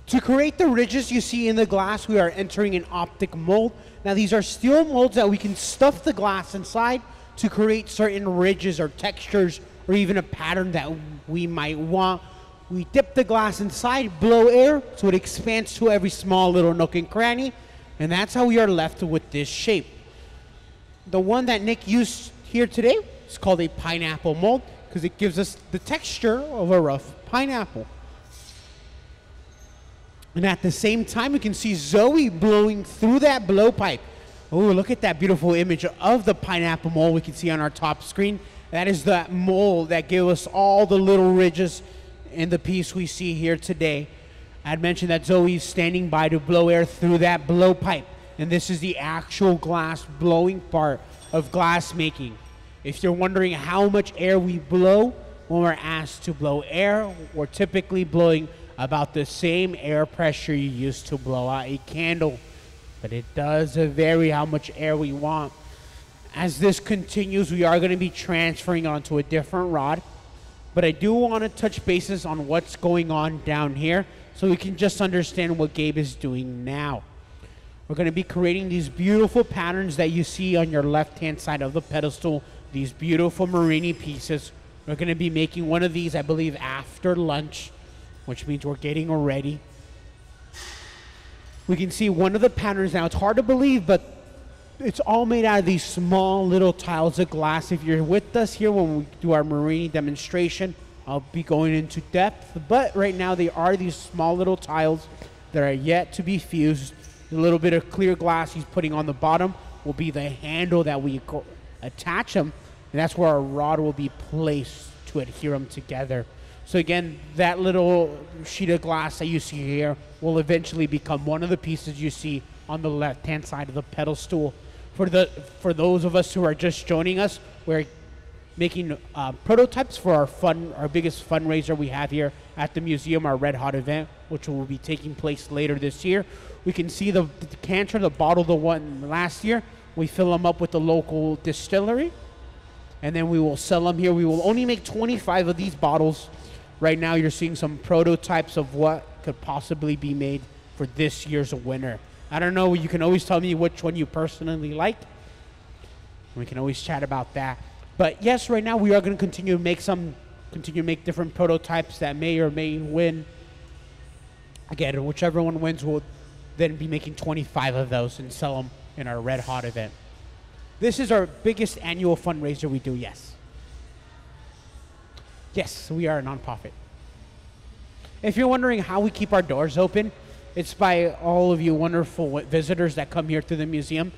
To create the ridges you see in the glass, we are entering an optic mold. Now these are steel molds that we can stuff the glass inside to create certain ridges or textures or even a pattern that we might want. We dip the glass inside, blow air, so it expands to every small little nook and cranny, and that's how we are left with this shape. The one that Nick used here today is called a pineapple mold because it gives us the texture of a rough pineapple. And at the same time, we can see Zoe blowing through that blowpipe. Oh, look at that beautiful image of the pineapple mold we can see on our top screen. That is that mold that gave us all the little ridges in the piece we see here today. I'd mentioned that Zoe's standing by to blow air through that blowpipe. And this is the actual glass blowing part of glass making. If you're wondering how much air we blow when we're asked to blow air, we're typically blowing about the same air pressure you use to blow out a candle, but it does vary how much air we want. As this continues, we are going to be transferring onto a different rod, but I do want to touch bases on what's going on down here so we can just understand what Gabe is doing now. We're going to be creating these beautiful patterns that you see on your left-hand side of the pedestal, these beautiful Marini pieces. We're going to be making one of these, I believe, after lunch, which means we're getting ready. We can see one of the patterns now. It's hard to believe, but it's all made out of these small little tiles of glass. If you're with us here when we do our Marini demonstration, I'll be going into depth. But right now, they are these small little tiles that are yet to be fused. The little bit of clear glass he's putting on the bottom will be the handle that we attach them, and that's where our rod will be placed to adhere them together. So again, that little sheet of glass that you see here will eventually become one of the pieces you see on the left-hand side of the pedestal. For those of us who are just joining us, we're making prototypes for our biggest fundraiser we have here at the museum, our Red Hot event, which will be taking place later this year. We can see the decanter, the bottle, the one last year. We fill them up with the local distillery, and then we will sell them here. We will only make 25 of these bottles. Right now, you're seeing some prototypes of what could possibly be made for this year's winner. I don't know. You can always tell me which one you personally like. We can always chat about that. But yes, right now we are going to continue to make different prototypes that may or may win. Again, whichever one wins, we'll then be making 25 of those and sell them in our Red Hot event. This is our biggest annual fundraiser we do, yes. Yes, we are a nonprofit. If you're wondering how we keep our doors open, it's by all of you wonderful visitors that come here to the museum.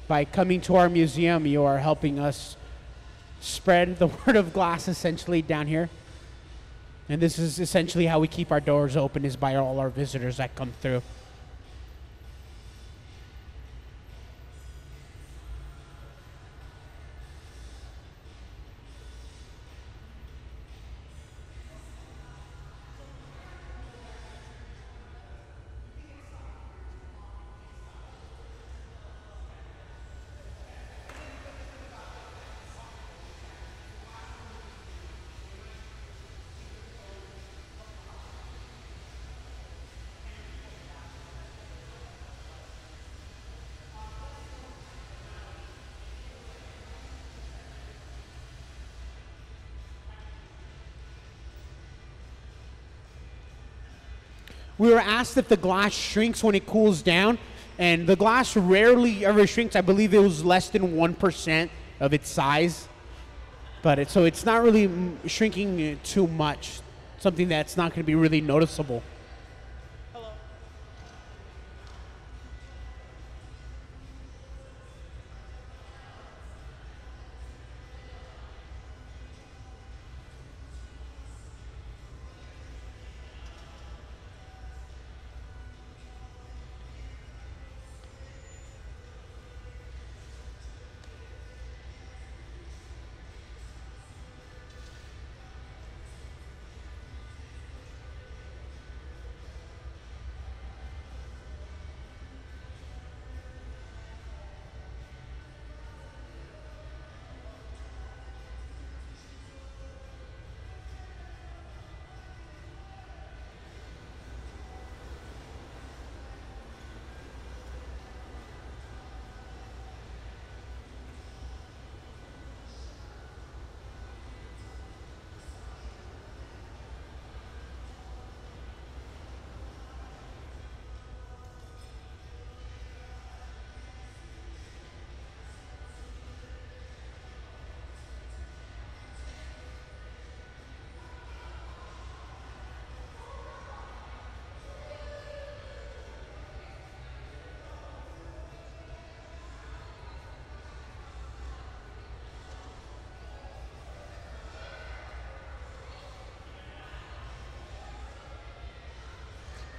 By coming to our museum, you are helping us spread the word of glass essentially down here. And this is essentially how we keep our doors open, is by all our visitors that come through. We were asked if the glass shrinks when it cools down, and the glass rarely ever shrinks. I believe it was less than 1% of its size, but so it's not really shrinking too much, something that's not going to be really noticeable.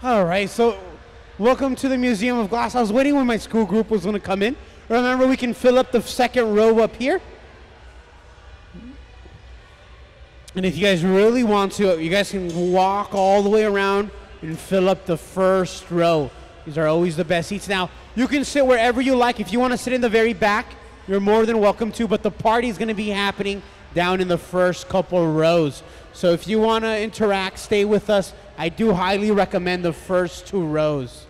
All right, so welcome to the Museum of Glass. I was waiting when my school group was going to come in. Remember, we can fill up the second row up here. And if you guys really want to, you guys can walk all the way around and fill up the first row. These are always the best seats. Now, you can sit wherever you like. If you want to sit in the very back, you're more than welcome to, but the party is going to be happening down in the first couple rows. So if you want to interact, stay with us. I do highly recommend the first two rows.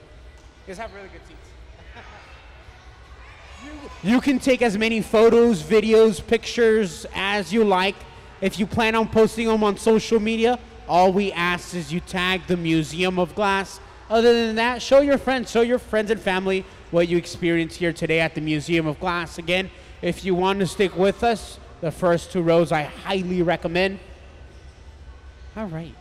You guys have really good seats. You can take as many photos, videos, pictures as you like. If you plan on posting them on social media, all we ask is you tag the Museum of Glass. Other than that, show your friends and family what you experienced here today at the Museum of Glass. Again, if you want to stick with us, the first two rows I highly recommend. All right.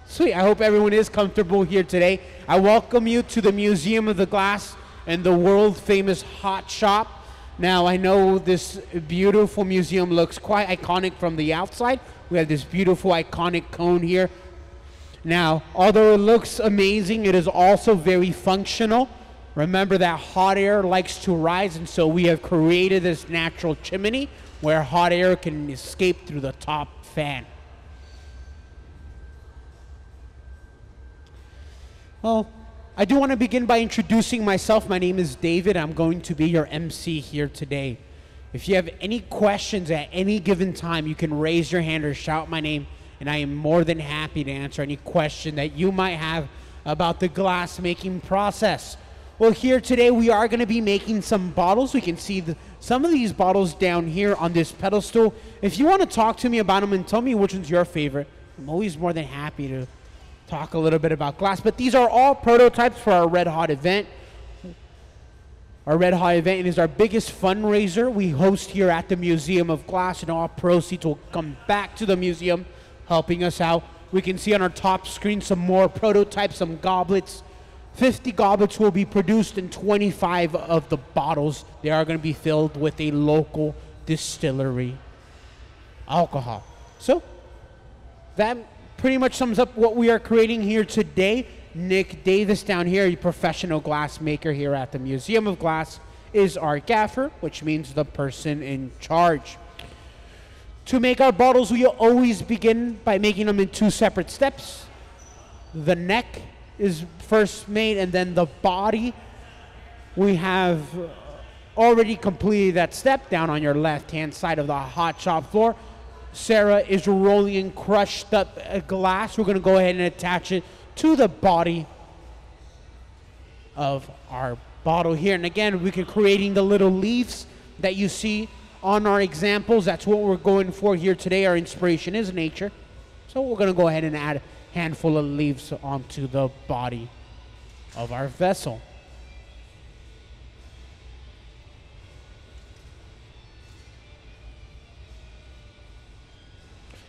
Sweet. I hope everyone is comfortable here today. I welcome you to the Museum of the Glass and the world famous Hot Shop. Now, I know this beautiful museum looks quite iconic from the outside. We have this beautiful iconic cone here. Now, although it looks amazing, it is also very functional. Remember that hot air likes to rise, and so we have created this natural chimney where hot air can escape through the top fan. Well, I do want to begin by introducing myself. My name is David. I'm going to be your MC here today. If you have any questions at any given time, you can raise your hand or shout my name, and I am more than happy to answer any question that you might have about the glass making process. Well, here today we are going to be making some bottles. We can see some of these bottles down here on this pedestal. If you want to talk to me about them and tell me which one's your favorite, I'm always more than happy to talk a little bit about glass. But these are all prototypes for our Red Hot event. Our Red Hot event is our biggest fundraiser we host here at the Museum of Glass, and all proceeds will come back to the museum, helping us out. We can see on our top screen some more prototypes, some goblets. 50 goblets will be produced, and 25 of the bottles, they are going to be filled with a local distillery alcohol. So that pretty much sums up what we are creating here today. Nick Davis down here, a professional glass maker here at the Museum of Glass, is our gaffer, which means the person in charge. To make our bottles, we always begin by making them in two separate steps. The neck is first made, and then the body. We have already completed that step down on your left-hand side of the hot shop floor. Sarah is rolling in crushed up glass. We're going to go ahead and attach it to the body of our bottle here. And again, we're creating the little leaves that you see on our examples. That's what we're going for here today. Our inspiration is nature. So we're going to go ahead and add a handful of leaves onto the body of our vessel.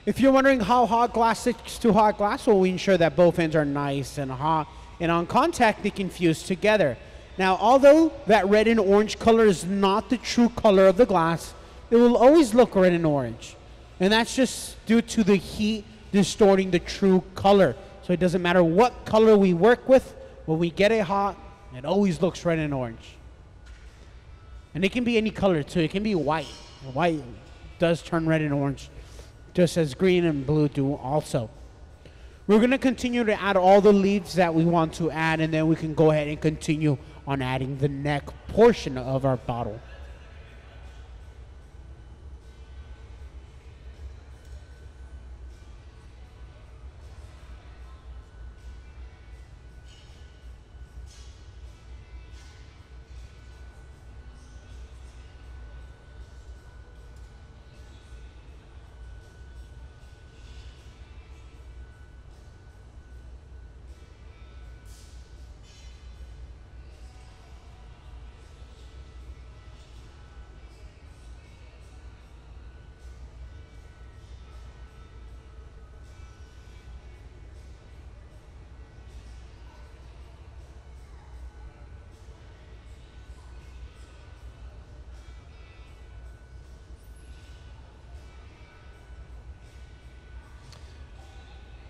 If you're wondering how hot glass sticks to hot glass, well, we ensure that both ends are nice and hot, and on contact, they can fuse together. Now, although that red and orange color is not the true color of the glass, it will always look red and orange. And that's just due to the heat distorting the true color. So it doesn't matter what color we work with, when we get it hot, it always looks red and orange. And it can be any color too. It can be white. White does turn red and orange, just as green and blue do also. We're going to continue to add all the leaves that we want to add, and then we can go ahead and continue on adding the neck portion of our bottle.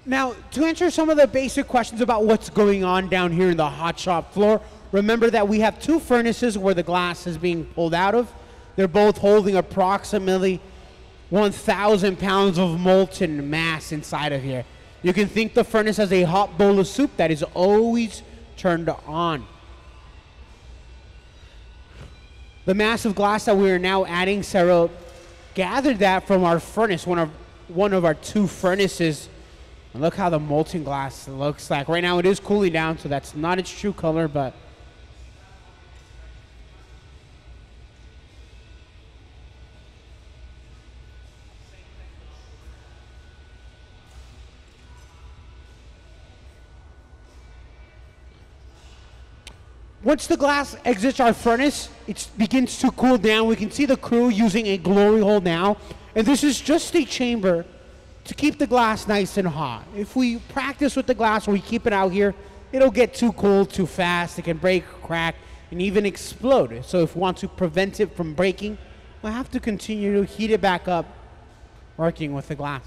Now, to answer some of the basic questions about what's going on down here in the hot shop floor, remember that we have two furnaces where the glass is being pulled out of. They're both holding approximately 1,000 pounds of molten mass inside of here. You can think the furnace as a hot bowl of soup that is always turned on. The mass of glass that we are now adding, Sarah gathered that from our furnace, one of our two furnaces. And look how the molten glass looks like. Right now it is cooling down, so that's not its true color, but once the glass exits our furnace, it begins to cool down. We can see the crew using a glory hole now, and this is just a chamber to keep the glass nice and hot. If we practice with the glass or we keep it out here, it'll get too cold too fast. It can break, crack, and even explode. So if we want to prevent it from breaking, we'll have to continue to heat it back up, working with the glass.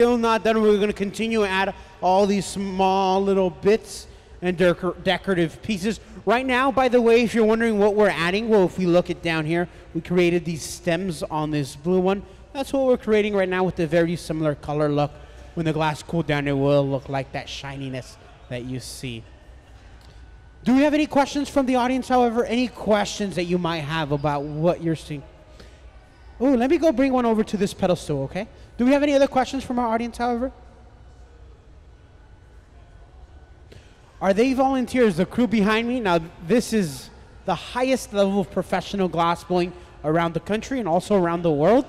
still not done. We're going to continue to add all these small little bits and decorative pieces. Right now, by the way, if you're wondering what we're adding, well, if we look at down here, we created these stems on this blue one. That's what we're creating right now with a very similar color look. When the glass cooled down, it will look like that shininess that you see. Do we have any questions from the audience, however? Any questions that you might have about what you're seeing? Oh, let me go bring one over to this pedestal, okay? Do we have any other questions from our audience, however? Are they volunteers, the crew behind me? Now, this is the highest level of professional glass blowing around the country and also around the world.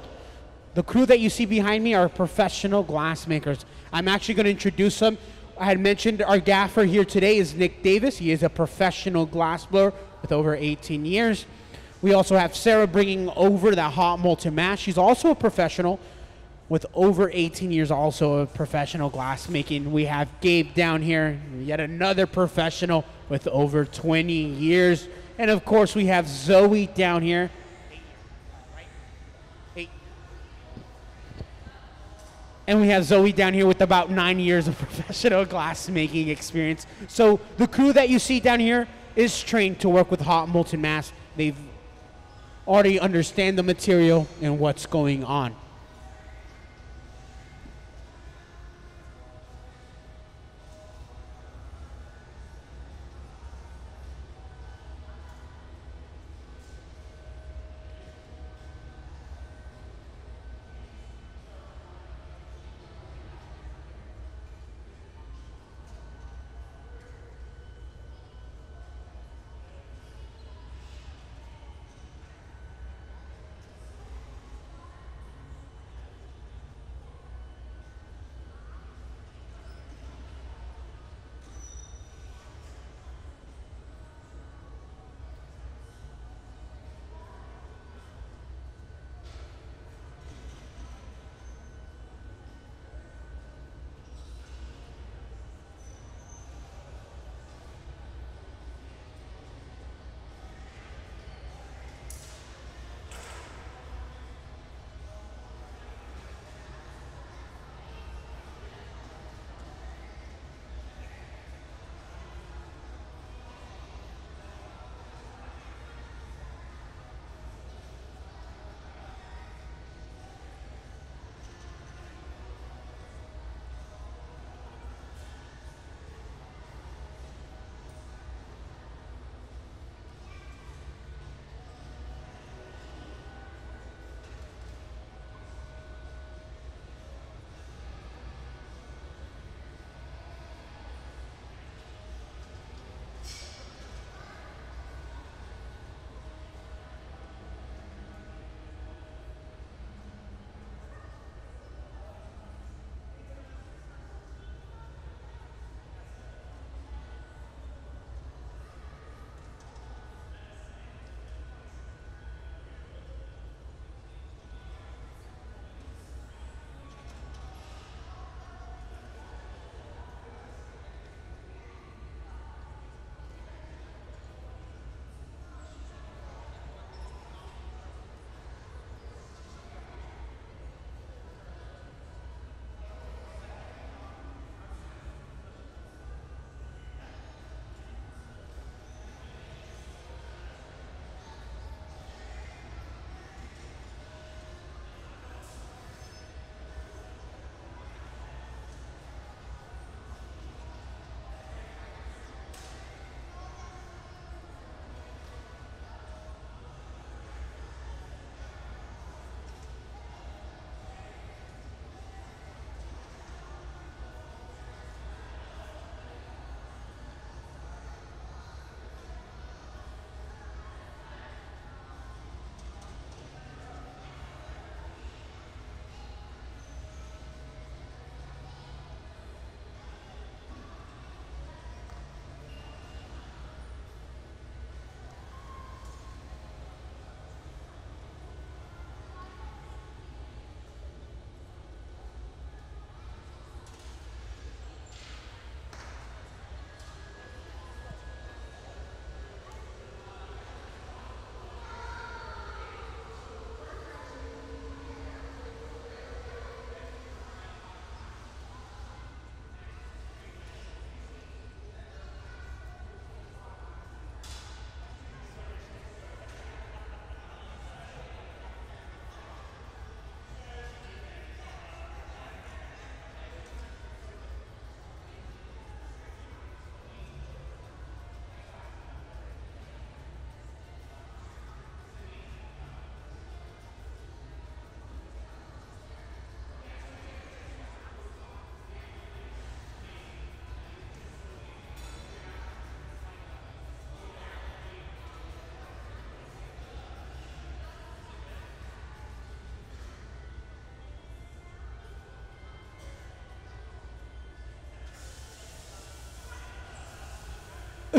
The crew that you see behind me are professional glass makers. I'm actually going to introduce them. I had mentioned our gaffer here today is Nick Davis. He is a professional glass blower with over 18 years. We also have Sarah bringing over that hot molten mass. She's also a professional with over 18 years, also a professional glass making. We have Gabe down here, yet another professional with over 20 years. And of course, we have Zoe down here. And we have Zoe down here with about 9 years of professional glass making experience. So the crew that you see down here is trained to work with hot molten mass. They've already understand the material and what's going on.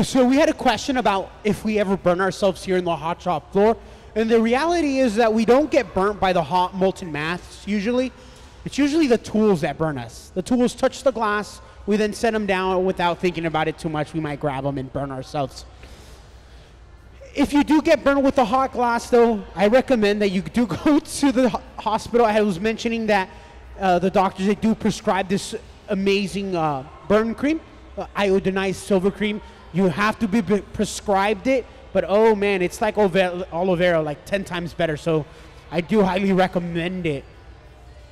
So we had a question about if we ever burn ourselves here in the hot shop floor. And the reality is that we don't get burnt by the hot molten mass usually. It's usually the tools that burn us. The tools touch the glass. We then set them down without thinking about it too much. We might grab them and burn ourselves. If you do get burned with the hot glass, though, I recommend that you do go to the hospital. I was mentioning that the doctors, they do prescribe this amazing burn cream, iodinized silver cream. You have to be prescribed it, but oh man, it's like aloe vera, like 10 times better. So I do highly recommend it.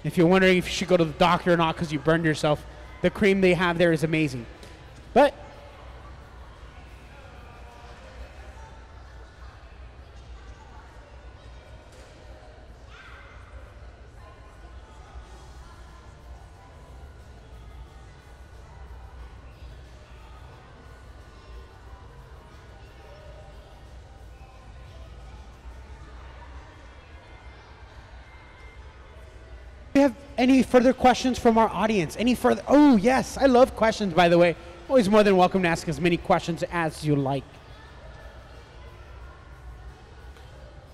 If you're wondering if you should go to the doctor or not because you burned yourself, the cream they have there is amazing. But do you have any further questions from our audience? Any further? Oh, yes. I love questions, by the way. Always more than welcome to ask as many questions as you like.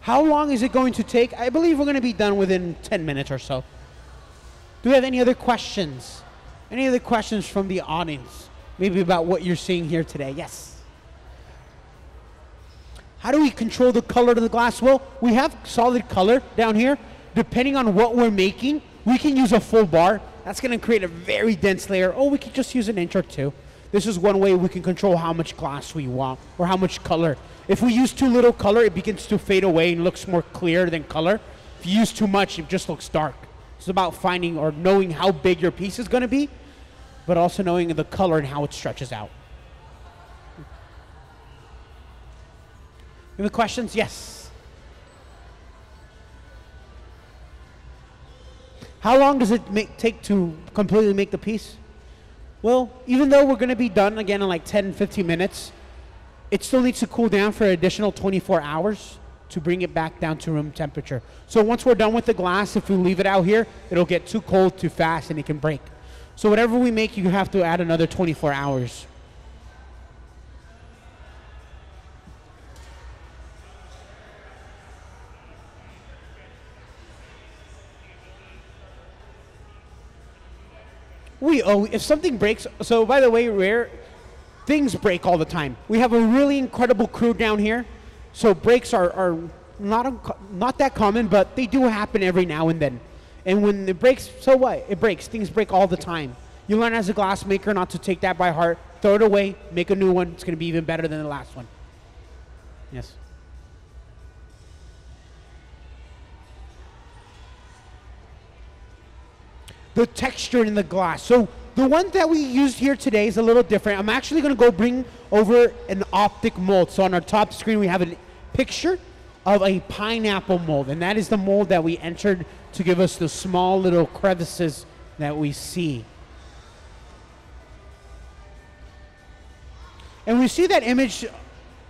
How long is it going to take? I believe we're going to be done within 10 minutes or so. Do we have any other questions? Any other questions from the audience? Maybe about what you're seeing here today? Yes. How do we control the color of the glass? Well, we have solid color down here. Depending on what we're making, we can use a full bar. That's going to create a very dense layer. Or we could just use an inch or two. This is one way we can control how much glass we want or how much color. If we use too little color, it begins to fade away and looks more clear than color. If you use too much, it just looks dark. It's about finding or knowing how big your piece is going to be, but also knowing the color and how it stretches out. Any questions? Yes. How long does it take to completely make the piece? Well, even though we're going to be done again in like 10, 15 minutes, it still needs to cool down for an additional 24 hours to bring it back down to room temperature. So once we're done with the glass, if we leave it out here, it'll get too cold, too fast, and it can break. So whatever we make, you have to add another 24 hours. If something breaks, so by the way, things break all the time. We have a really incredible crew down here, so breaks are not that common, but they do happen every now and then. And when it breaks, so what? It breaks. Things break all the time. You learn as a glass maker not to take that by heart. Throw it away, make a new one. It's going to be even better than the last one. Yes. The texture in the glass. So the one that we used here today is a little different. I'm actually going to go bring over an optic mold. So on our top screen, we have a picture of a pineapple mold. And that is the mold that we entered to give us the small little crevices that we see. And we see that image,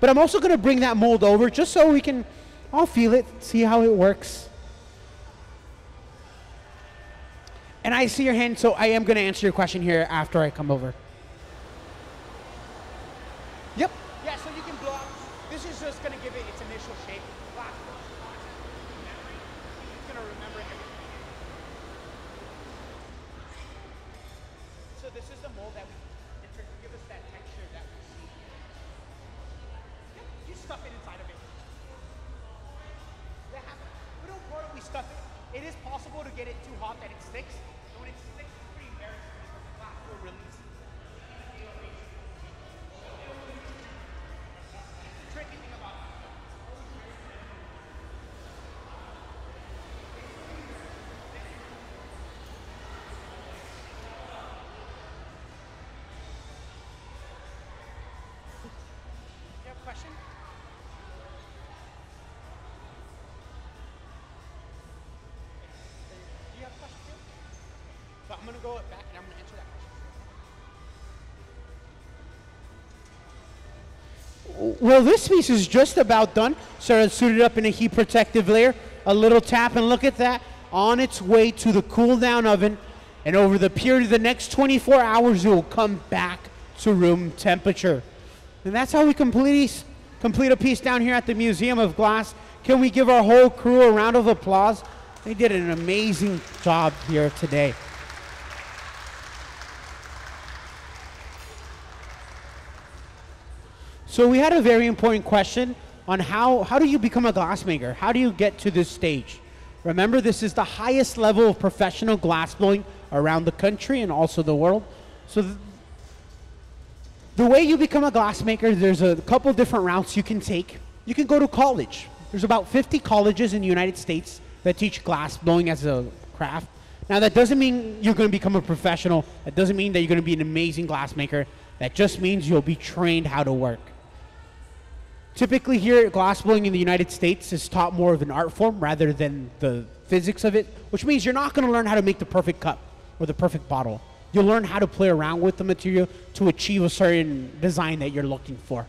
but I'm also going to bring that mold over just so we can all feel it, see how it works. And I see your hand, so I am going to answer your question here after I come over. Yep. Yeah, so you can blow up. This is just going to give it its initial shape. It's going to remember everything. So this is the mold that we entered to give us that texture that we see. Yep, you stuff it inside of it. That happens. We don't pour it, we stuff it. It is possible to get it too hot that it sticks. And when it sticks, it's pretty embarrassing because the glass will release. The tricky thing about it. You have a question? So I'm going to go back and I'm going to answer that question. Well, this piece is just about done. So it's suited up in a heat protective layer. A little tap and look at that. On its way to the cool down oven. And over the period of the next 24 hours, it will come back to room temperature. And that's how we complete a piece down here at the Museum of Glass. Can we give our whole crew a round of applause? They did an amazing job here today. So we had a very important question on how do you become a glassmaker? How do you get to this stage? Remember, this is the highest level of professional glassblowing around the country and also the world. So the way you become a glassmaker, there's a couple different routes you can take. You can go to college. There's about 50 colleges in the United States that teach glassblowing as a craft. Now, that doesn't mean you're going to become a professional. That doesn't mean that you're going to be an amazing glassmaker. That just means you'll be trained how to work. Typically here, glassblowing in the United States is taught more of an art form rather than the physics of it, which means you're not going to learn how to make the perfect cup or the perfect bottle. You'll learn how to play around with the material to achieve a certain design that you're looking for.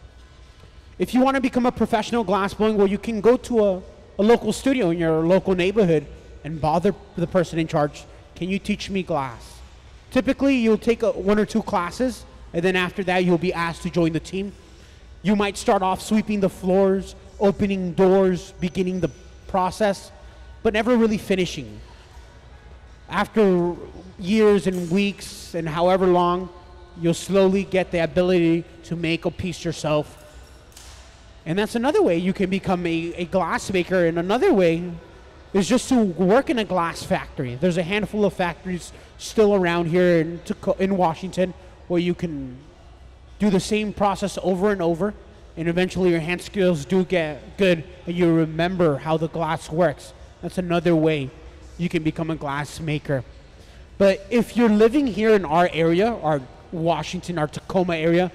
If you want to become a professional glassblowing, well, you can go to a local studio in your local neighborhood and bother the person in charge. Can you teach me glass? Typically, you'll take one or two classes, and then after that, you'll be asked to join the team. You might start off sweeping the floors, opening doors, beginning the process, but never really finishing. After years and weeks and however long, you'll slowly get the ability to make a piece yourself. And that's another way you can become a glassmaker. And another way is just to work in a glass factory. There's a handful of factories still around here in Washington where you can do the same process over and over, and eventually your hand skills do get good and you remember how the glass works. That's another way you can become a glass maker. But if you're living here in our area, our Washington, our Tacoma area,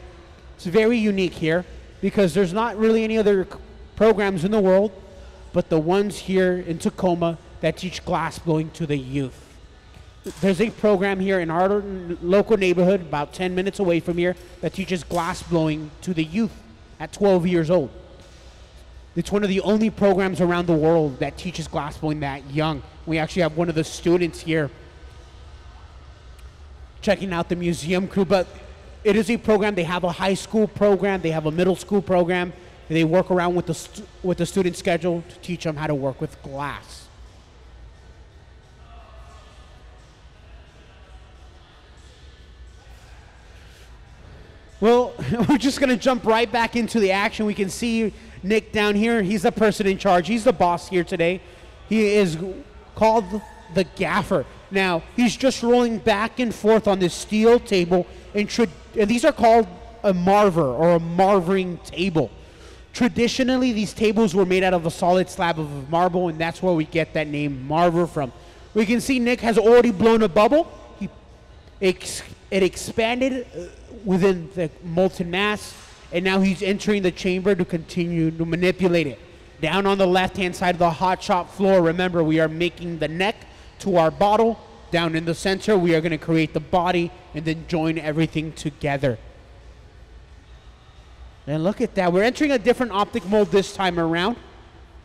it's very unique here because there's not really any other programs in the world but the ones here in Tacoma that teach glass blowing to the youth. There's a program here in our local neighborhood, about 10 minutes away from here, that teaches glass blowing to the youth at 12 years old. It's one of the only programs around the world that teaches glass blowing that young. We actually have one of the students here checking out the museum crew, but it is a program. They have a high school program, they have a middle school program, and they work around with the student schedule to teach them how to work with glass. Well, we're just going to jump right back into the action. We can see Nick down here. He's the person in charge. He's the boss here today. He is called the gaffer. Now, he's just rolling back and forth on this steel table. And these are called a marver or a marvering table. Traditionally, these tables were made out of a solid slab of marble, and that's where we get that name marver from. We can see Nick has already blown a bubble. It expanded within the molten mass, and now he's entering the chamber to continue to manipulate it. Down on the left-hand side of the hot shop floor, remember, we are making the neck to our bottle. Down in the center, we are going to create the body and then join everything together. And look at that. We're entering a different optic mold this time around,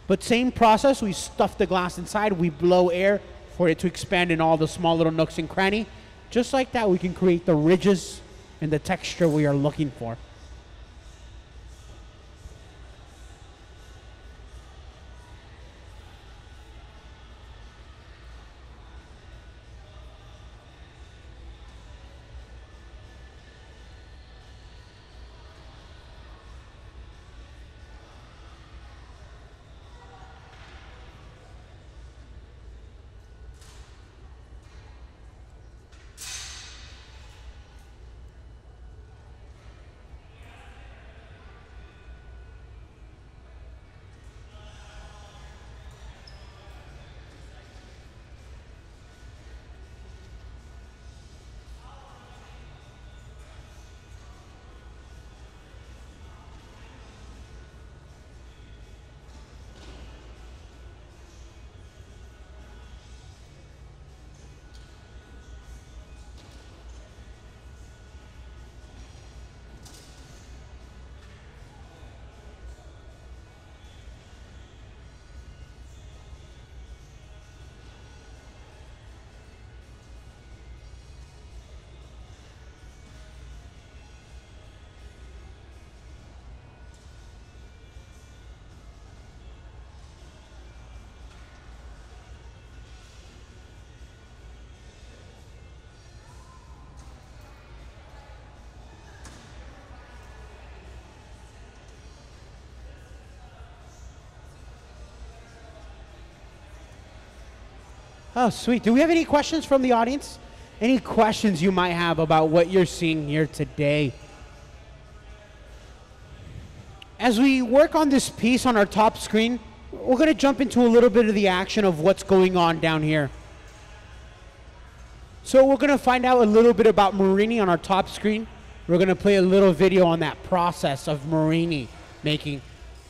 but same process. We stuff the glass inside. We blow air for it to expand in all the small little nooks and crannies. Just like that, we can create the ridges and the texture we are looking for. Oh, sweet. Do we have any questions from the audience? Any questions you might have about what you're seeing here today? As we work on this piece on our top screen, we're going to jump into a little bit of the action of what's going on down here. So we're going to find out a little bit about Marini on our top screen. We're going to play a little video on that process of Marini making.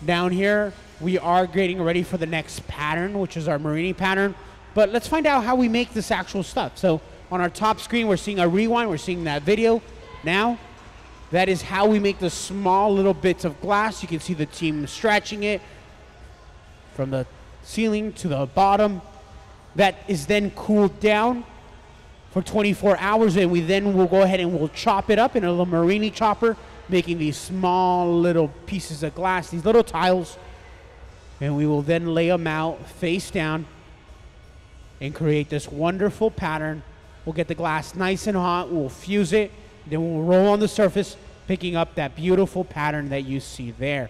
Down here, we are getting ready for the next pattern, which is our Marini pattern. But let's find out how we make this actual stuff. So on our top screen, we're seeing a rewind. We're seeing that video. Now, that is how we make the small little bits of glass. You can see the team stretching it from the ceiling to the bottom. That is then cooled down for 24 hours, and we then will go ahead and we'll chop it up in a little Marini chopper, making these small little pieces of glass, these little tiles, and we will then lay them out face down and create this wonderful pattern. We'll get the glass nice and hot, we'll fuse it, then we'll roll on the surface, picking up that beautiful pattern that you see there.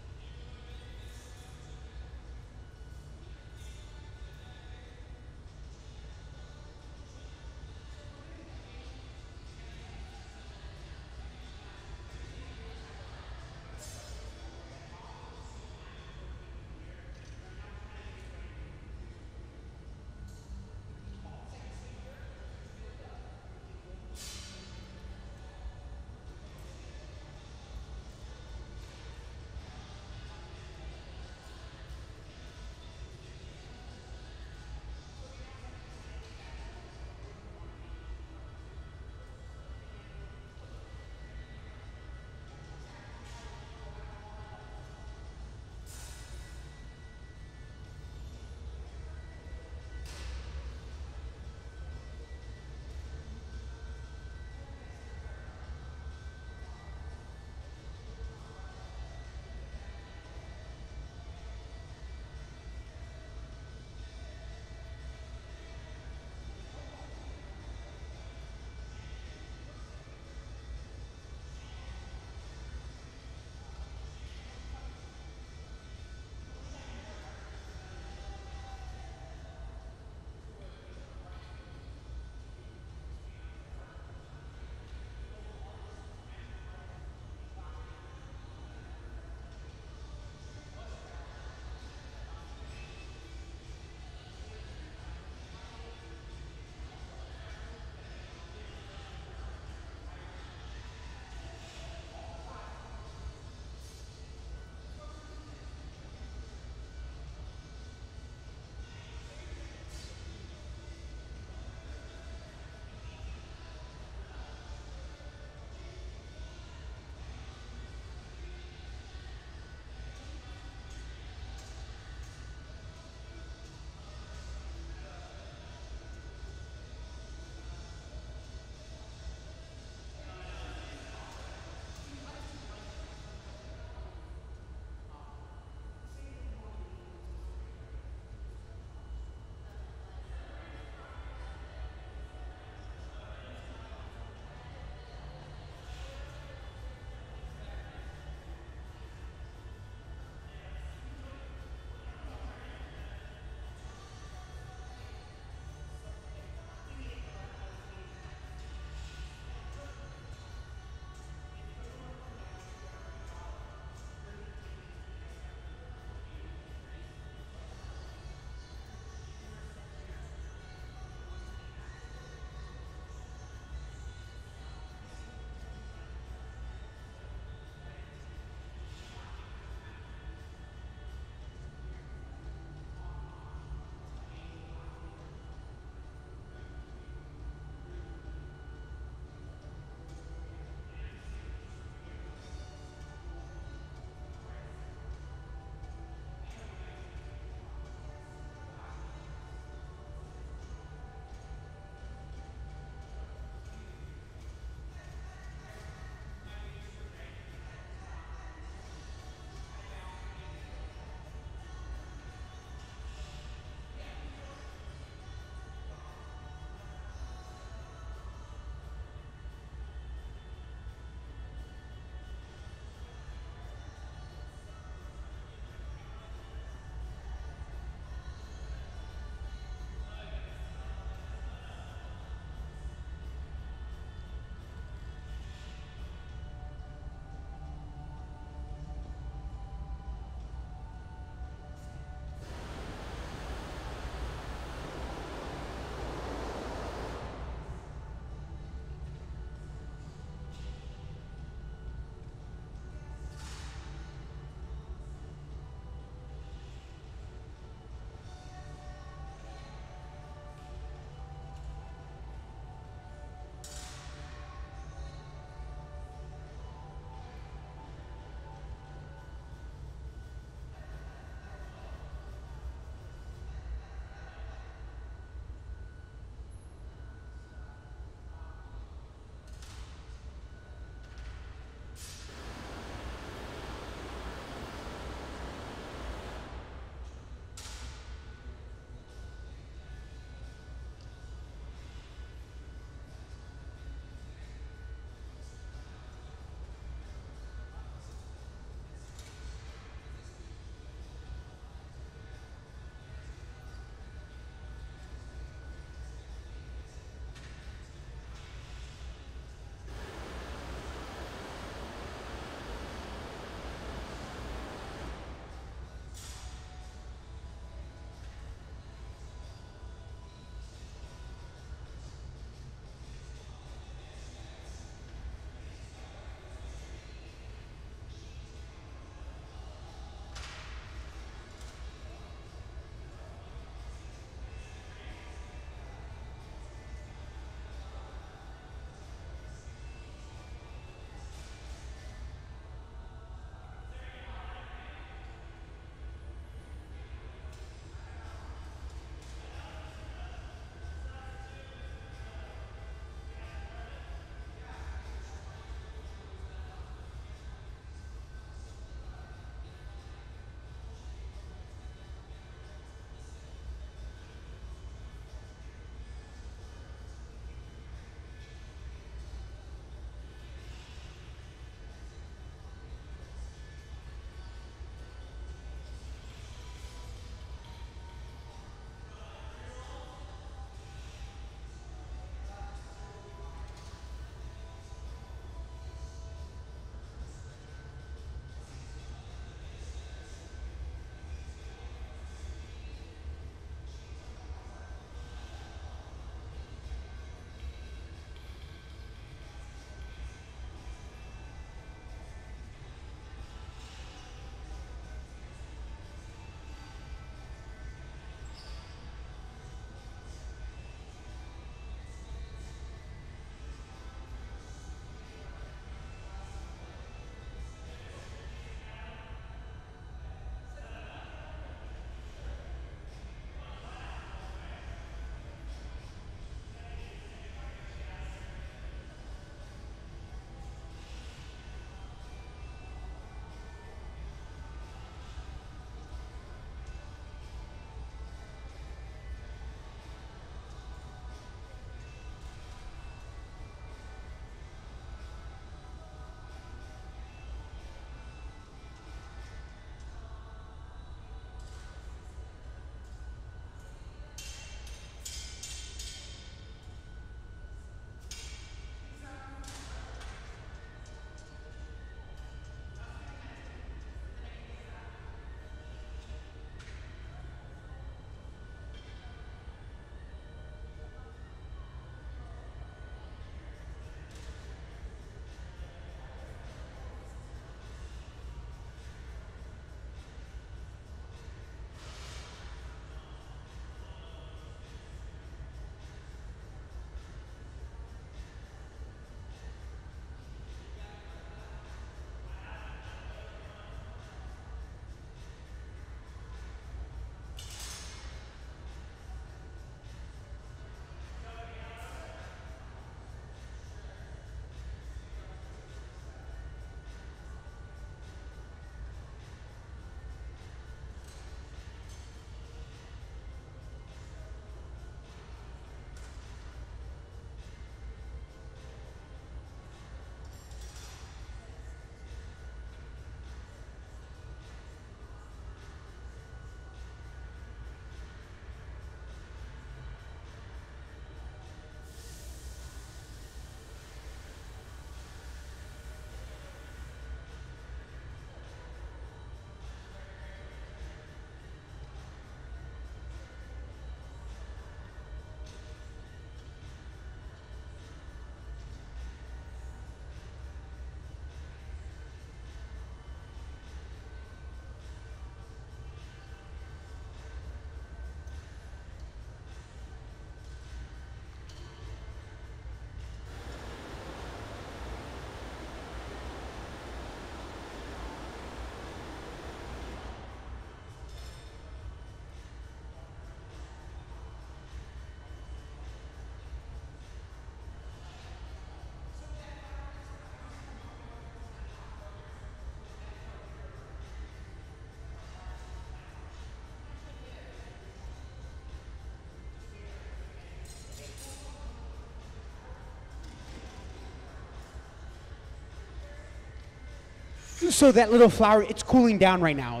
So that little flower, it's cooling down right now.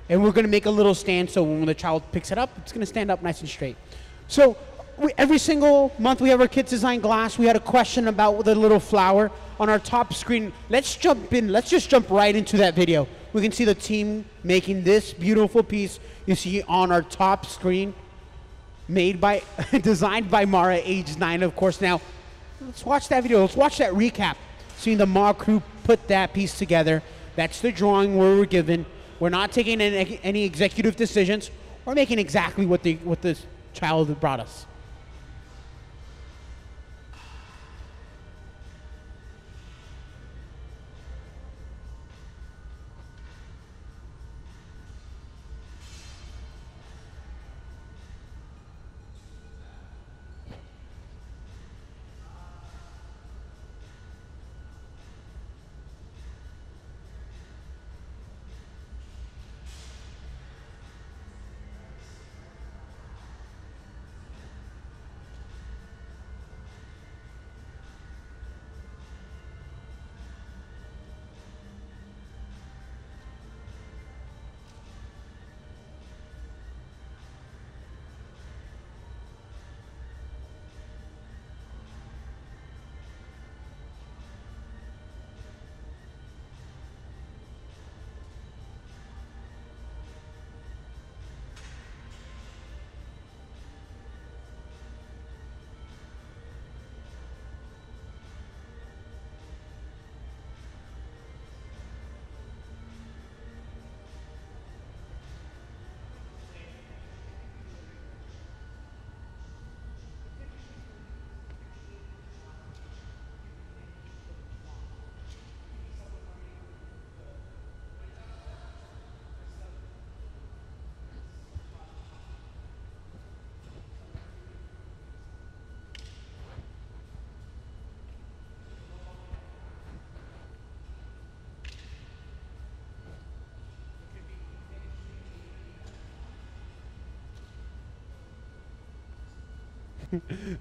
And we're going to make a little stand so when the child picks it up, it's going to stand up nice and straight. So every single month we have our Kids Design Glass. We had a question about the little flower on our top screen. Let's jump in. Let's just jump right into that video. We can see the team making this beautiful piece you see on our top screen, made by, designed by Mara, age 9, of course. Now, let's watch that video. Let's watch that recap. Seeing the MAW crew put that piece together. That's the drawing we were given. We're not taking any executive decisions. We're making exactly what the child brought us.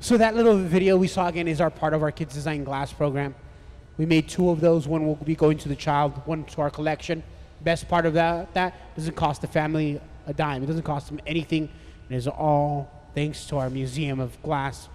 So that little video we saw again is our part of our Kids Design Glass program. We made 2 of those. One will be going to the child, one to our collection. Best part of that doesn't cost the family a dime. It doesn't cost them anything. It is all thanks to our Museum of Glass.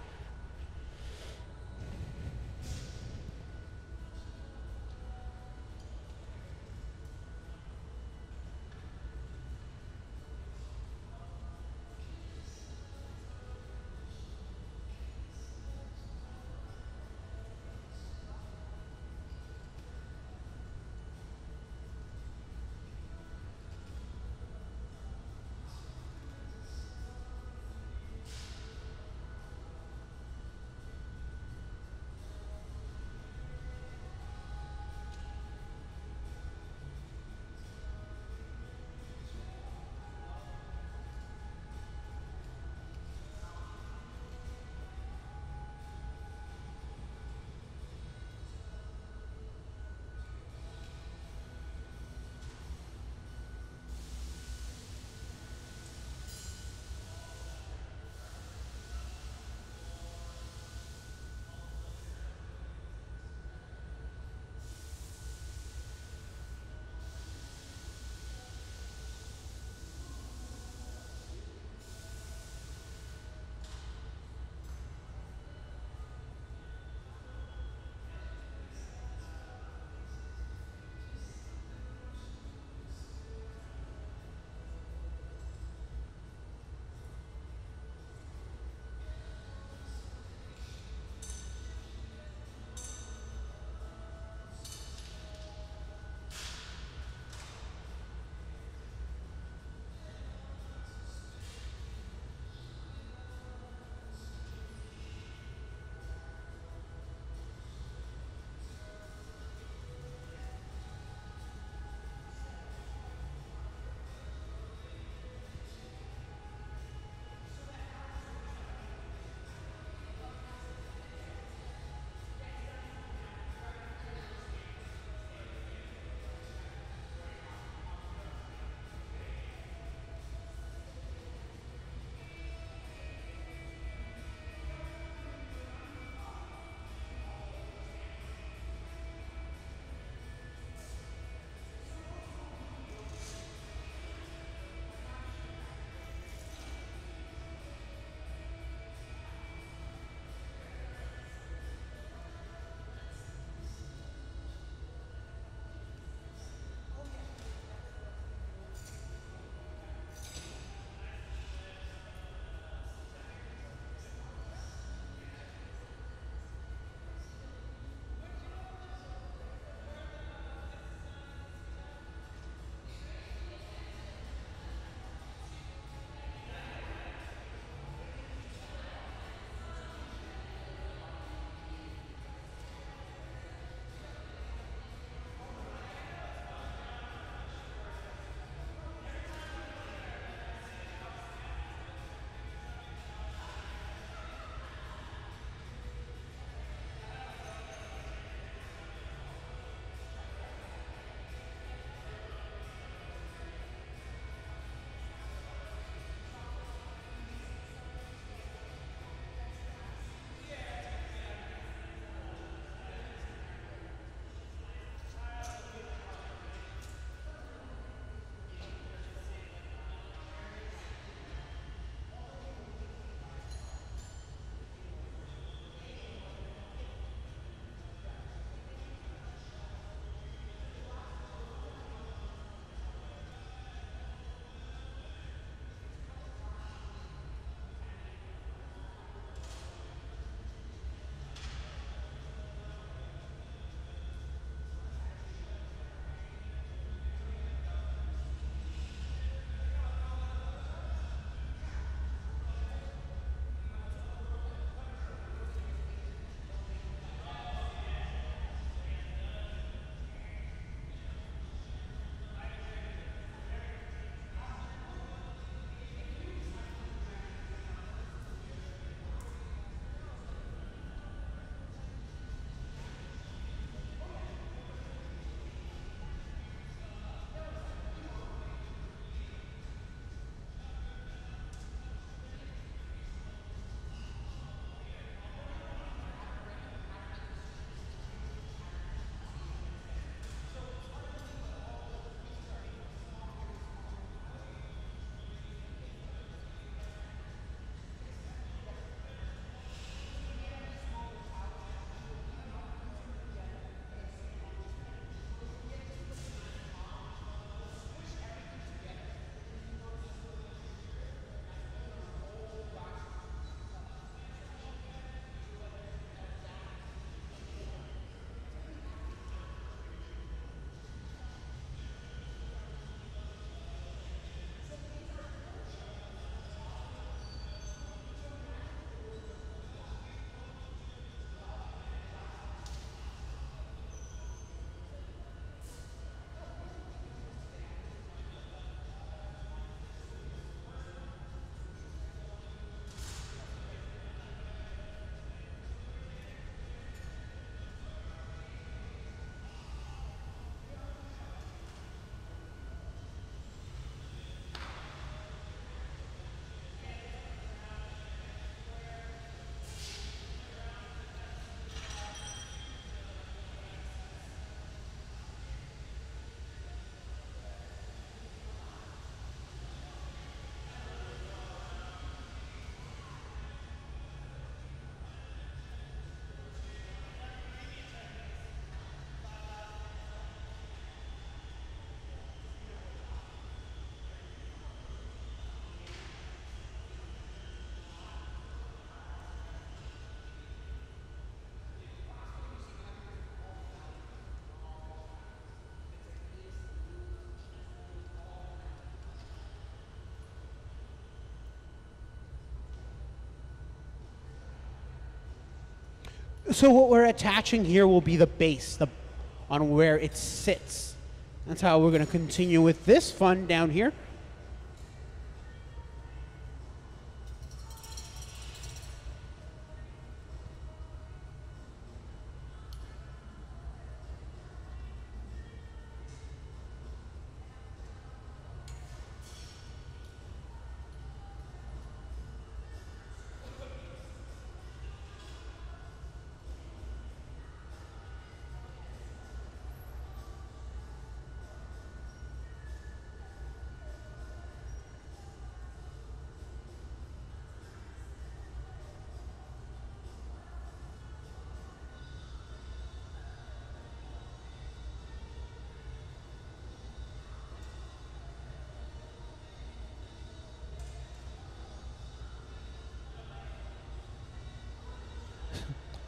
So what we're attaching here will be the base, on where it sits. That's how we're going to continue with this fun down here.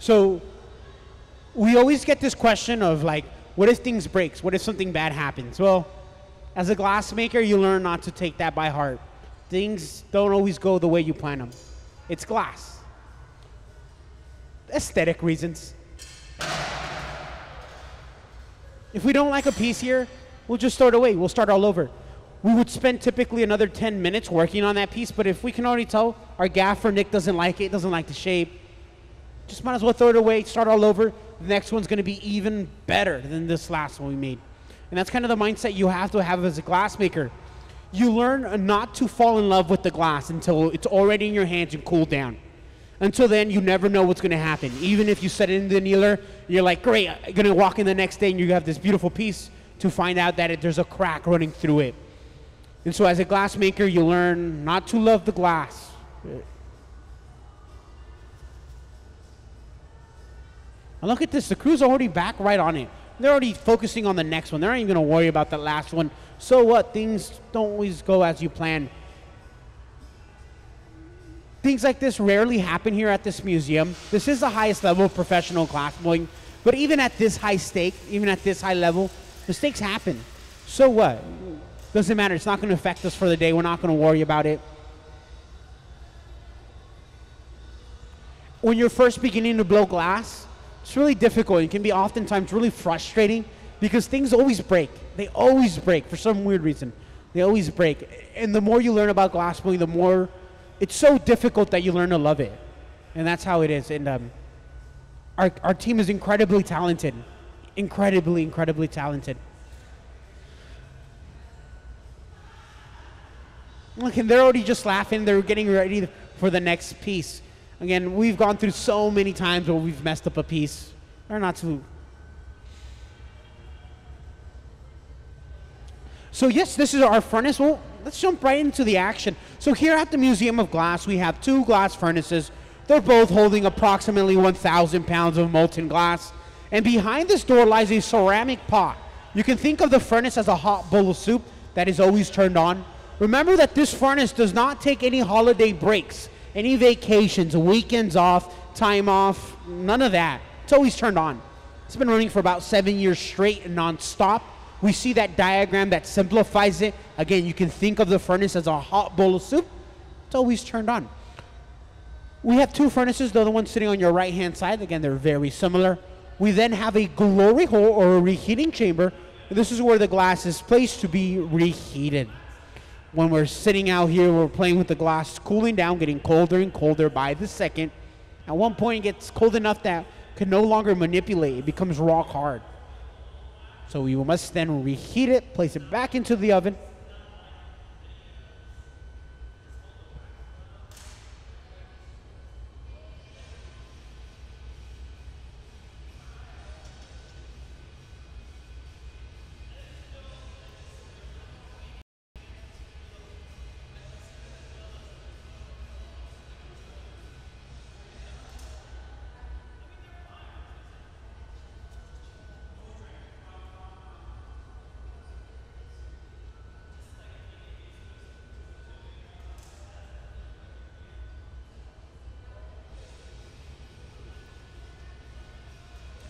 So we always get this question of like, what if things breaks? What if something bad happens? Well, as a glass maker, you learn not to take that by heart. Things don't always go the way you plan them. It's glass. Aesthetic reasons. If we don't like a piece here, we'll just throw it away. We'll start all over. We would spend typically another 10 minutes working on that piece, but if we can already tell our gaffer, Nick, doesn't like it, doesn't like the shape, just might as well throw it away, start all over. The next one's going to be even better than this last one we made. And that's kind of the mindset you have to have as a glass maker. You learn not to fall in love with the glass until it's already in your hands and cooled down. Until then, you never know what's going to happen. Even if you set it in the annealer, you're like, great, I'm going to walk in the next day and you have this beautiful piece, to find out that there's a crack running through it. And so as a glass maker, you learn not to love the glass. And look at this, the crew's already back right on it. They're already focusing on the next one. They're not even gonna worry about the last one. So what, things don't always go as you plan. Things like this rarely happen here at this museum. This is the highest level of professional glassblowing, but even at this high stake, even at this high level, mistakes happen. So what? Doesn't matter, it's not gonna affect us for the day. We're not gonna worry about it. When you're first beginning to blow glass, it's really difficult. It can be oftentimes really frustrating because things always break. They always break for some weird reason. They always break. And the more you learn about glassblowing, the more it's so difficult that you learn to love it. And that's how it is. And our team is incredibly talented. Incredibly, incredibly talented. Look, and they're already just laughing. They're getting ready for the next piece. Again, we've gone through so many times where we've messed up a piece. They're not too. So yes, this is our furnace. Well, let's jump right into the action. So here at the Museum of Glass, we have two glass furnaces. They're both holding approximately 1,000 pounds of molten glass. And behind this door lies a ceramic pot. You can think of the furnace as a hot bowl of soup that is always turned on. Remember that this furnace does not take any holiday breaks, any vacations, weekends off, time off, none of that. It's always turned on. It's been running for about 7 years straight and non-stop. We see that diagram that simplifies it. Again, you can think of the furnace as a hot bowl of soup. It's always turned on. We have two furnaces, the other one sitting on your right-hand side. Again, they're very similar. We then have a glory hole or a reheating chamber. This is where the glass is placed to be reheated. When we're sitting out here, we're playing with the glass, cooling down, getting colder and colder by the second. At one point, it gets cold enough that it can no longer manipulate. It becomes rock hard. So we must then reheat it, place it back into the oven.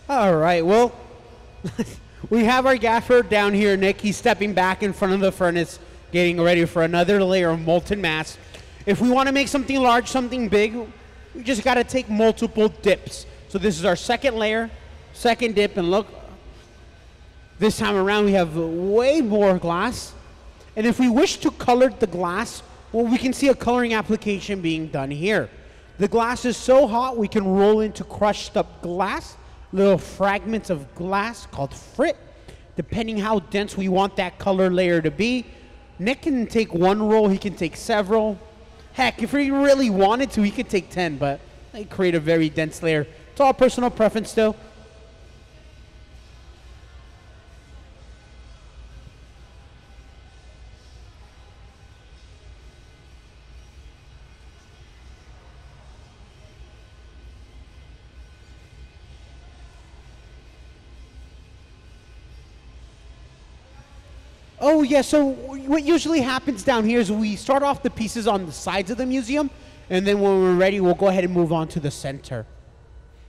All right, well, we have our gaffer down here, Nick. He's stepping back in front of the furnace, getting ready for another layer of molten mass. If we want to make something large, something big, we just got to take multiple dips. So this is our second layer, second dip, and look, this time around we have way more glass. And if we wish to color the glass, well, we can see a coloring application being done here. The glass is so hot we can roll into crushed up glass, little fragments of glass called frit, depending how dense we want that color layer to be. Nick can take one roll, he can take several. Heck, if he really wanted to, he could take 10, but they create a very dense layer. It's all personal preference though. Oh yeah, so what usually happens down here is we start off the pieces on the sides of the museum, and then when we're ready, we'll go ahead and move on to the center.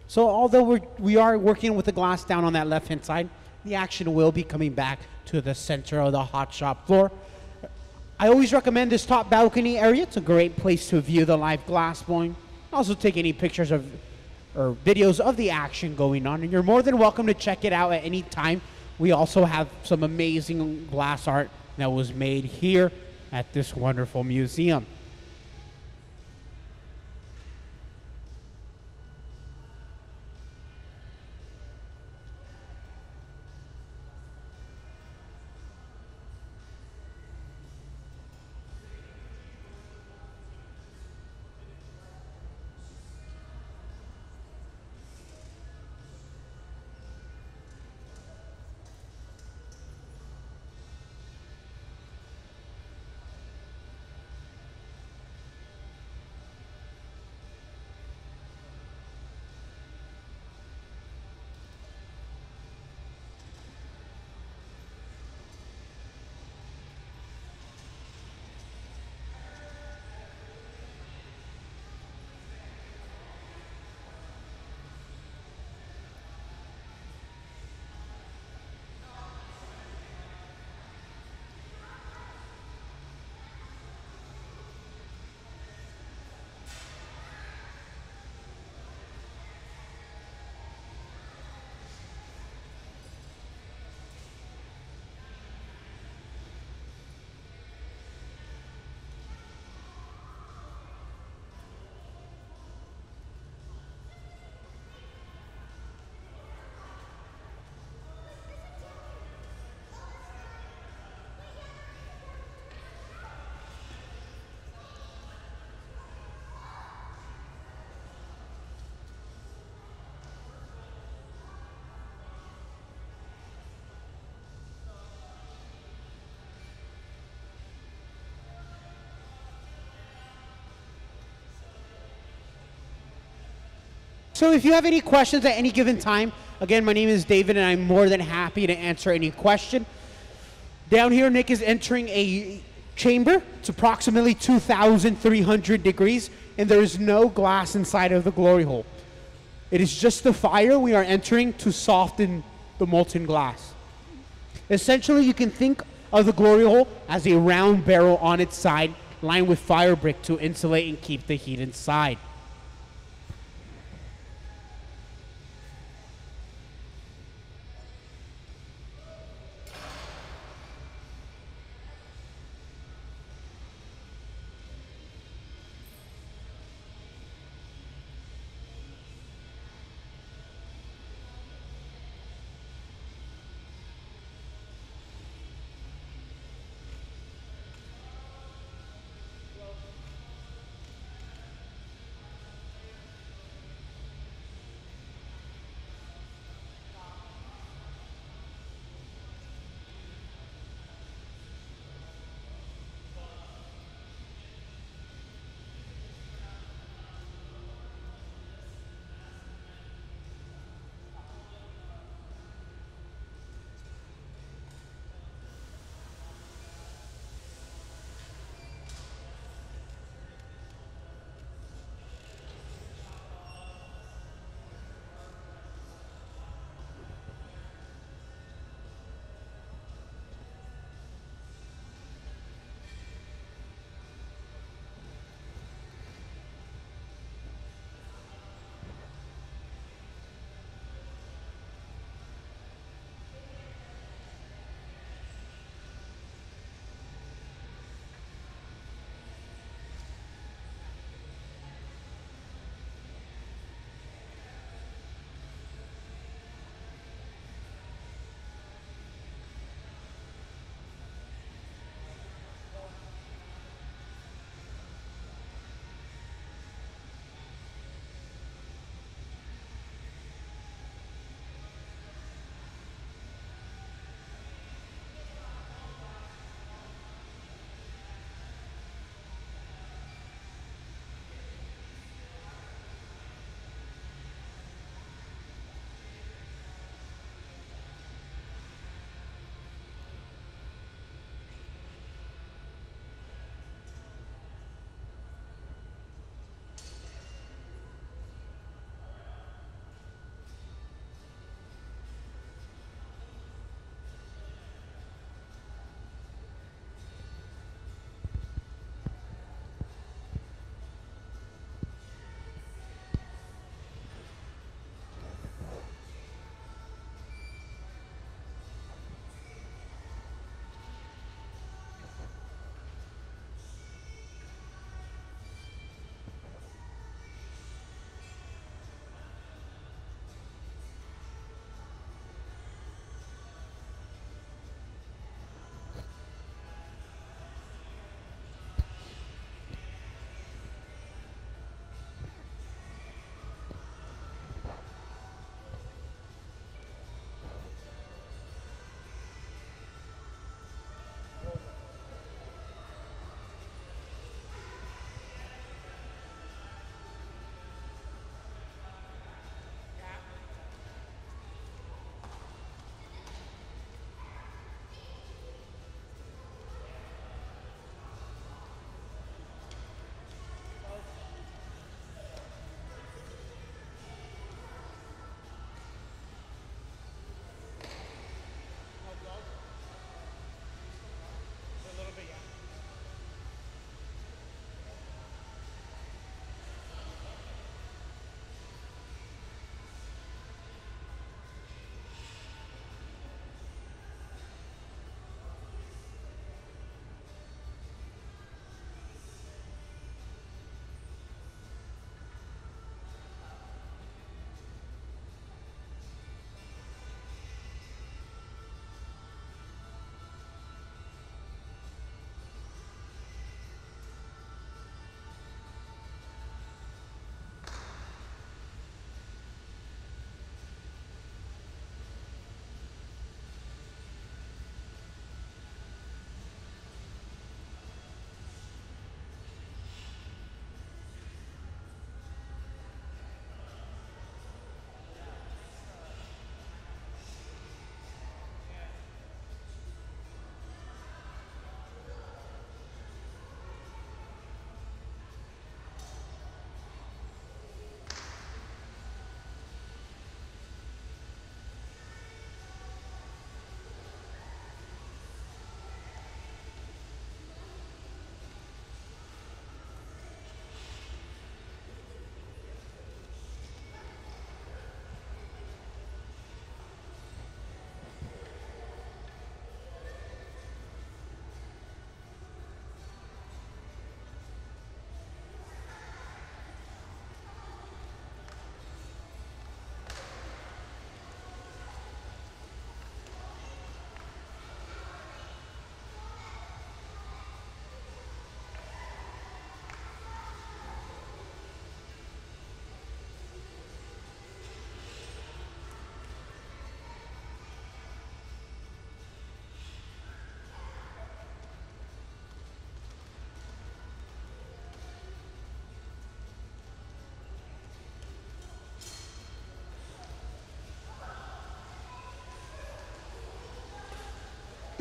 So although we are working with the glass down on that left-hand side, the action will be coming back to the center of the hot shop floor. I always recommend this top balcony area. It's a great place to view the live glass blowing. Also take any pictures of or videos of the action going on, and you're more than welcome to check it out at any time. We also have some amazing glass art that was made here at this wonderful museum. So if you have any questions at any given time, again, my name is David, and I'm more than happy to answer any question. Down here, Nick is entering a chamber. It's approximately 2,300 degrees, and there is no glass inside of the glory hole. It is just the fire we are entering to soften the molten glass. Essentially, you can think of the glory hole as a round barrel on its side, lined with fire brick to insulate and keep the heat inside.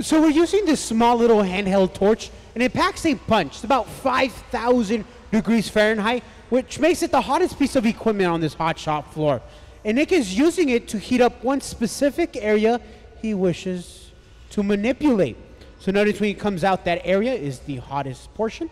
So we're using this small little handheld torch, and it packs a punch. It's about 5,000 degrees Fahrenheit, which makes it the hottest piece of equipment on this hot shop floor. And Nick is using it to heat up one specific area he wishes to manipulate. So notice when he comes out, that area is the hottest portion.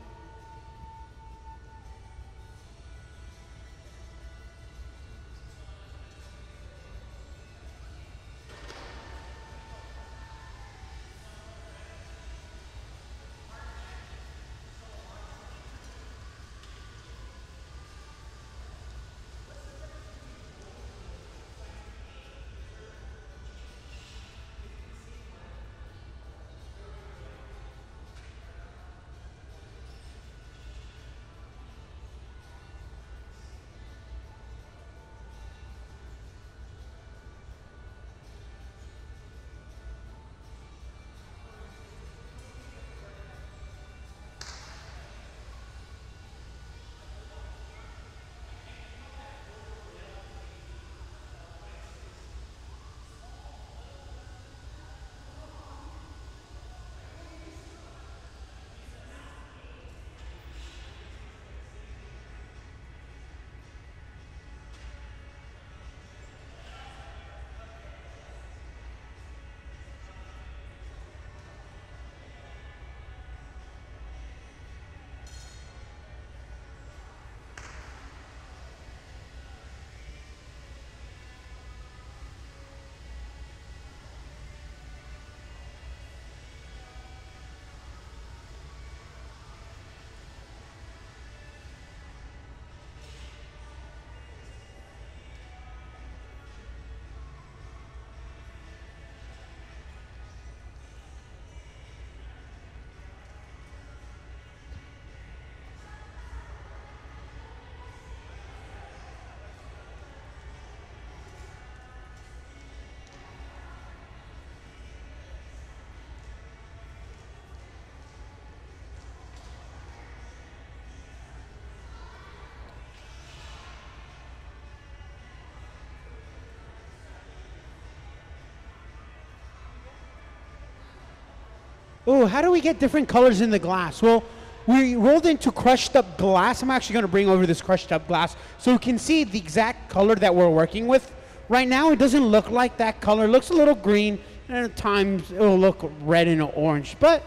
Oh, how do we get different colors in the glass? Well, we rolled into crushed up glass. I'm actually going to bring over this crushed up glass so we can see the exact color that we're working with. Right now, it doesn't look like that color. It looks a little green, and at times it'll look red and orange. But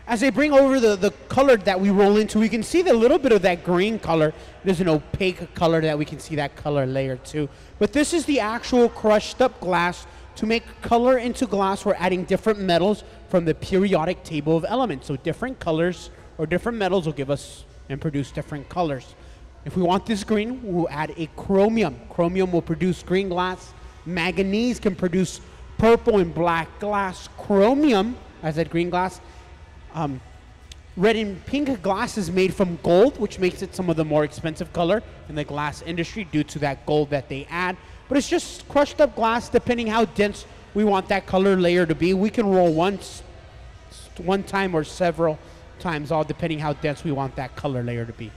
as I bring over the color that we roll into, we can see the little bit of that green color. There's an opaque color that we can see that color layer too. But this is the actual crushed up glass. To make color into glass, we're adding different metals from the periodic table of elements. So different colors or different metals will give us and produce different colors. If we want this green, we'll add a chromium. Chromium will produce green glass. Manganese can produce purple and black glass. Chromium, as that green glass. Red and pink glass is made from gold, which makes it some of the more expensive color in the glass industry due to that gold that they add. But it's just crushed up glass, depending how dense we want that color layer to be. We can roll one time or several times, all depending how dense we want that color layer to be.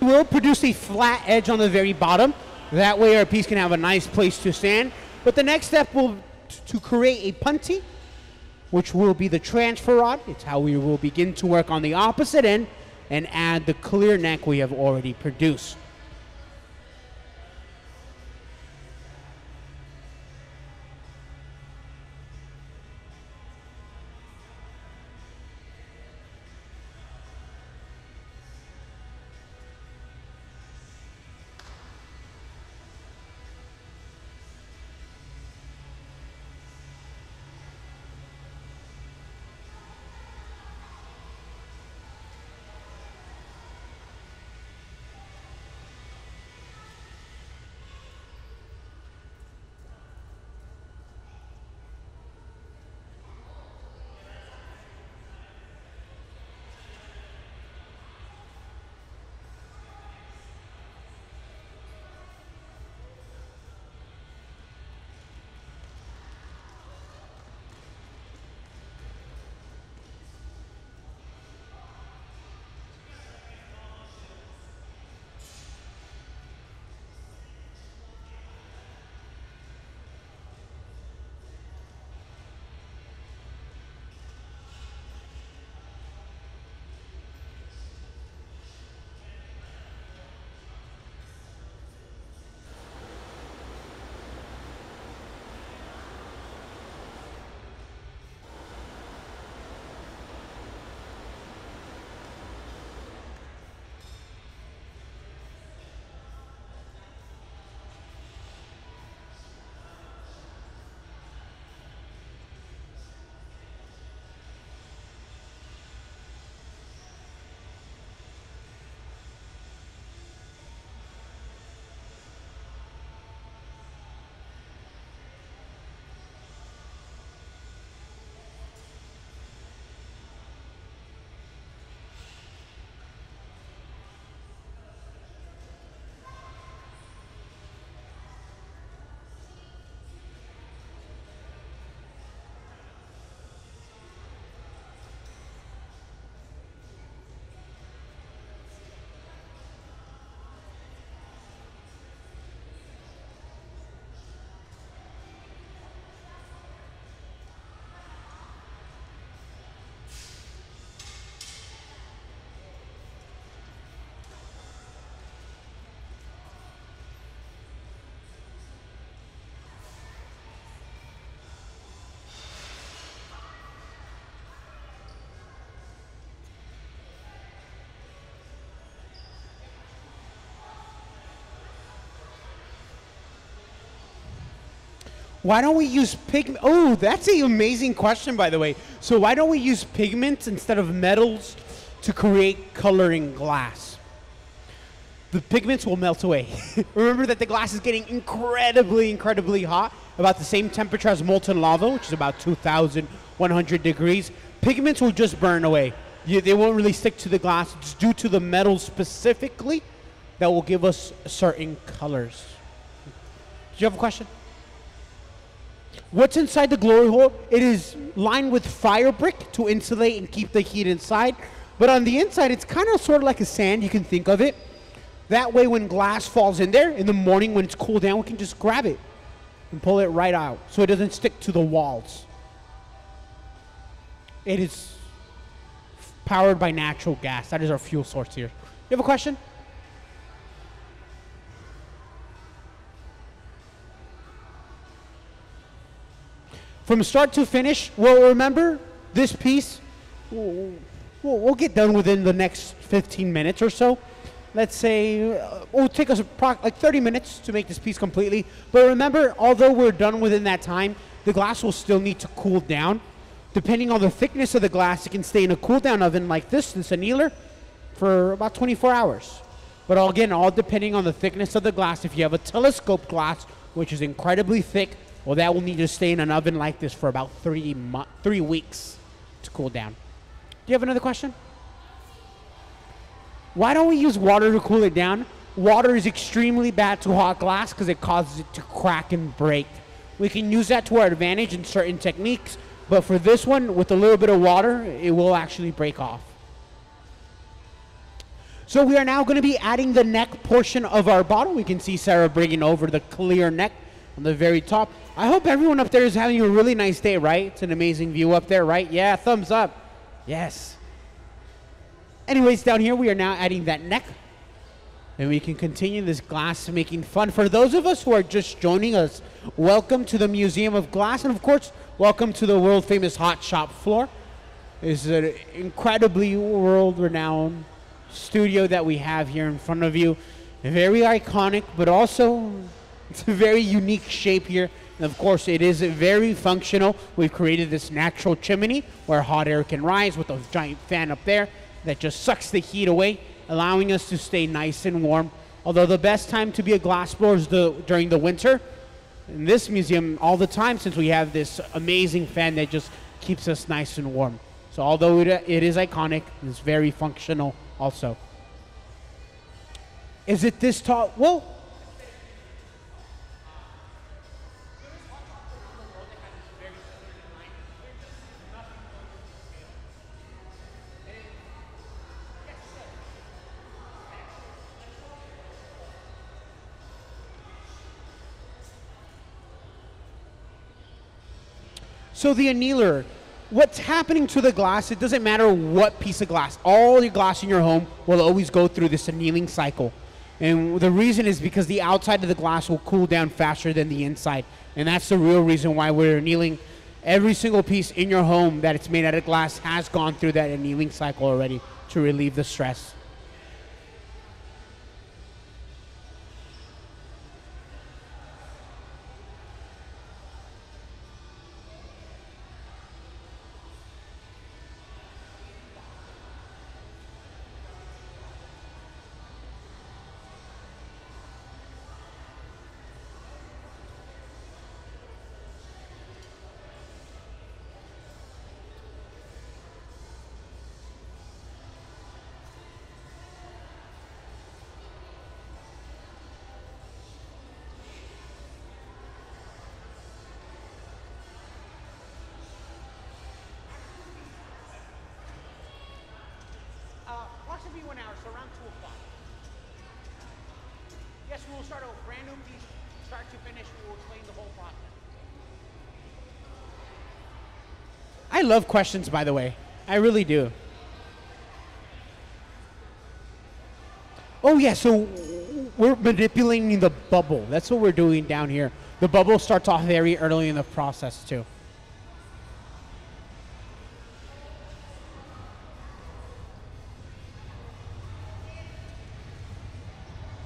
will produce a flat edge on the very bottom. That way our piece can have a nice place to stand. But the next step will to create a punty, which will be the transfer rod. It's how we will begin to work on the opposite end and add the clear neck we have already produced. Why don't we use pigment? Oh, that's an amazing question, by the way. So why don't we use pigments instead of metals to create color in glass? The pigments will melt away. Remember that the glass is getting incredibly, incredibly hot, about the same temperature as molten lava, which is about 2,100 degrees. Pigments will just burn away. They won't really stick to the glass. It's due to the metal specifically that will give us certain colors. Do you have a question? What's inside the glory hole? It is lined with fire brick to insulate and keep the heat inside. But on the inside, it's kind of sort of like a sand, you can think of it. That way when glass falls in there, in the morning when it's cooled down, we can just grab it and pull it right out so it doesn't stick to the walls. It is powered by natural gas. That is our fuel source here. You have a question? From start to finish, well, remember, this piece, we'll get done within the next 15 minutes or so. Let's say, it'll take us like 30 minutes to make this piece completely. But remember, although we're done within that time, the glass will still need to cool down. Depending on the thickness of the glass, it can stay in a cool down oven like this annealer, for about 24 hours. But again, all depending on the thickness of the glass. If you have a telescope glass, which is incredibly thick, well, that will need to stay in an oven like this for about 3 weeks to cool down. Do you have another question? Why don't we use water to cool it down? Water is extremely bad to hot glass because it causes it to crack and break. We can use that to our advantage in certain techniques, but for this one, with a little bit of water, it will actually break off. So we are now going to be adding the neck portion of our bottle. We can see Sarah bringing over the clear neck on the very top. I hope everyone up there is having a really nice day, right? It's an amazing view up there, right? Yeah, thumbs up. Yes. Anyways, down here we are now adding that neck. And we can continue this glass making fun. For those of us who are just joining us, welcome to the Museum of Glass. And of course, welcome to the world famous Hot Shop floor. It's an incredibly world renowned studio that we have here in front of you. Very iconic, but also it's a very unique shape here. And of course, it is very functional. We've created this natural chimney where hot air can rise with a giant fan up there that just sucks the heat away, allowing us to stay nice and warm. Although the best time to be a glassblower is during the winter. In this museum, all the time, since we have this amazing fan that just keeps us nice and warm. So although it is iconic, it's very functional also. Is it this tall? Well, so the annealer, what's happening to the glass, it doesn't matter what piece of glass. All your glass in your home will always go through this annealing cycle. And the reason is because the outside of the glass will cool down faster than the inside. And that's the real reason why we're annealing. Every single piece in your home that it's made out of glass has gone through that annealing cycle already to relieve the stress. Approximately 1 hour, so around 2 o'clock. Yes, we will start a brand new piece, start to finish. We will explain the whole process. I love questions, by the way. I really do. Oh, yeah, so we're manipulating the bubble. That's what we're doing down here. The bubble starts off very early in the process, too.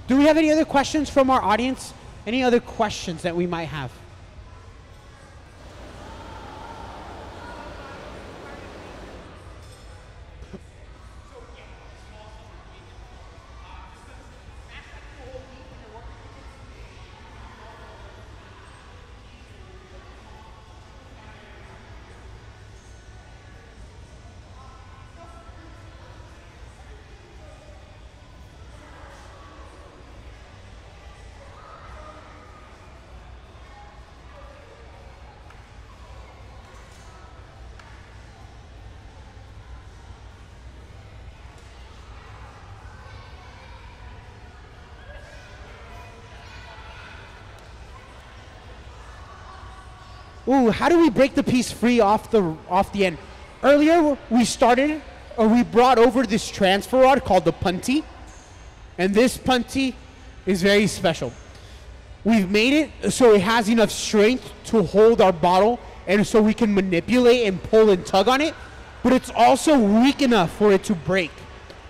Do we have any other questions from our audience? Any other questions that we might have? Ooh, how do we break the piece free off the end? Earlier, we brought over this transfer rod called the punty. And this punty is very special. We've made it so it has enough strength to hold our bottle and so we can manipulate and pull and tug on it, but it's also weak enough for it to break.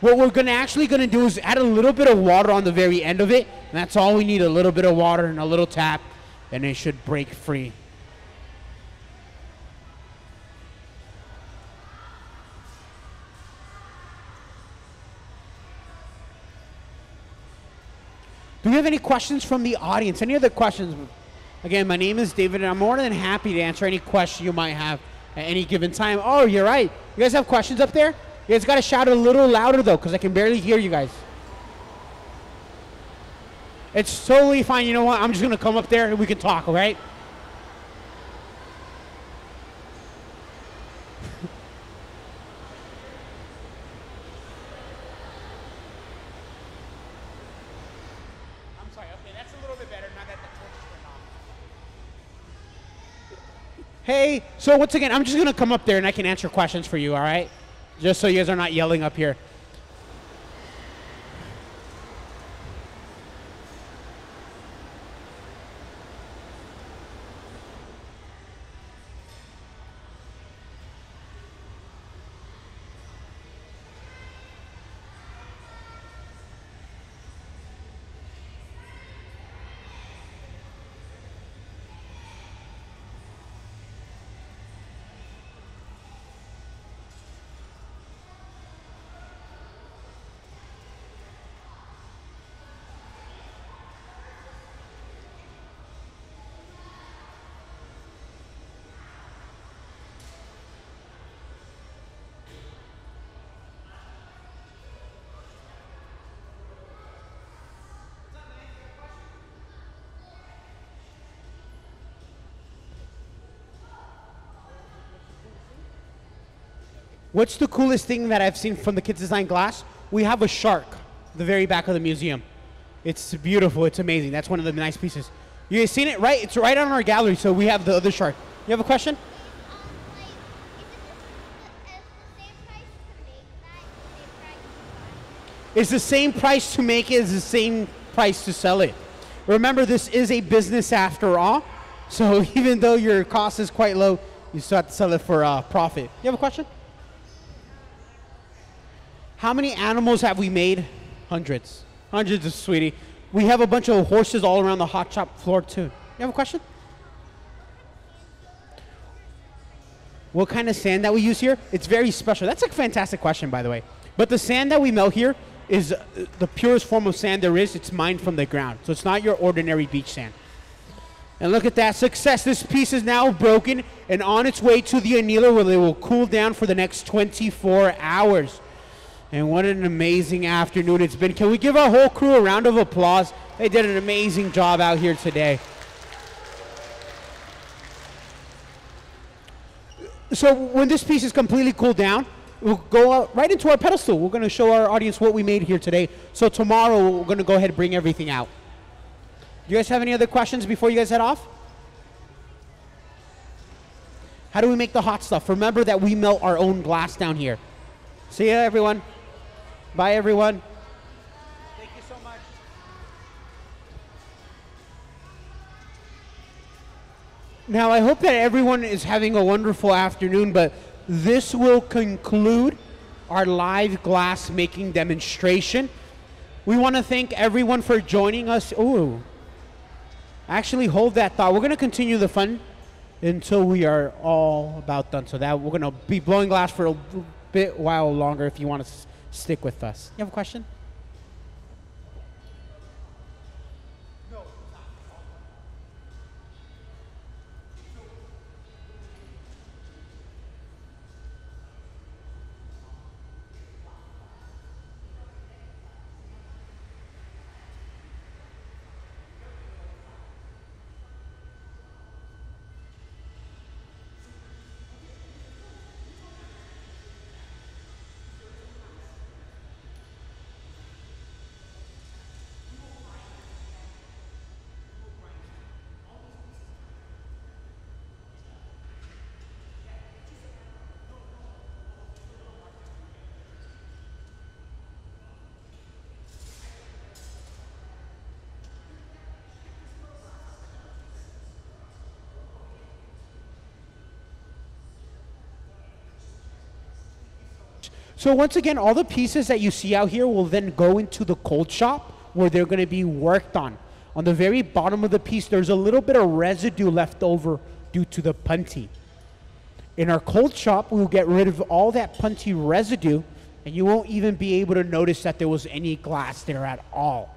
What we're actually gonna do is add a little bit of water on the very end of it, and that's all we need, a little bit of water and a little tap, and it should break free. Do we have any questions from the audience? Any other questions? Again, my name is David, and I'm more than happy to answer any question you might have at any given time. Oh, you're right. You guys have questions up there? You guys got to shout a little louder, though, because I can barely hear you guys. It's totally fine. You know what? I'm just going to come up there and we can talk, all right? Hey, so once again, I'm just going to come up there and I can answer questions for you, all right? Just so you guys are not yelling up here. What's the coolest thing that I've seen from the Kids Design Glass? We have a shark, the very back of the museum. It's beautiful, it's amazing. That's one of the nice pieces. You guys seen it, right? It's right on our gallery, so we have the other shark. You have a question? It's the same price to make it as the same price to sell it. Remember, this is a business after all, so even though your cost is quite low, you still have to sell it for profit. You have a question? How many animals have we made? Hundreds. Hundreds, sweetie. We have a bunch of horses all around the hot shop floor, too. You have a question? What kind of sand that we use here? It's very special. That's a fantastic question, by the way. But the sand that we melt here is the purest form of sand there is. It's mined from the ground. So it's not your ordinary beach sand. And look at that success. This piece is now broken and on its way to the annealer where they will cool down for the next 24 hours. And what an amazing afternoon it's been. Can we give our whole crew a round of applause? They did an amazing job out here today. So when this piece is completely cooled down, we'll go out right into our pedestal. We're going to show our audience what we made here today. So tomorrow we're going to go ahead and bring everything out. Do you guys have any other questions before you guys head off? How do we make the hot stuff? Remember that we melt our own glass down here. See ya, everyone. Bye, everyone. Thank you so much. Now, I hope that everyone is having a wonderful afternoon, but this will conclude our live glass making demonstration. We want to thank everyone for joining us. Ooh. Actually, hold that thought. We're going to continue the fun until we are all about done. So that we're going to be blowing glass for a bit while longer if you want to stick with us. You have a question? So once again, all the pieces that you see out here will then go into the cold shop where they're going to be worked on. On the very bottom of the piece, there's a little bit of residue left over due to the punty. In our cold shop, we'll get rid of all that punty residue, and you won't even be able to notice that there was any glass there at all.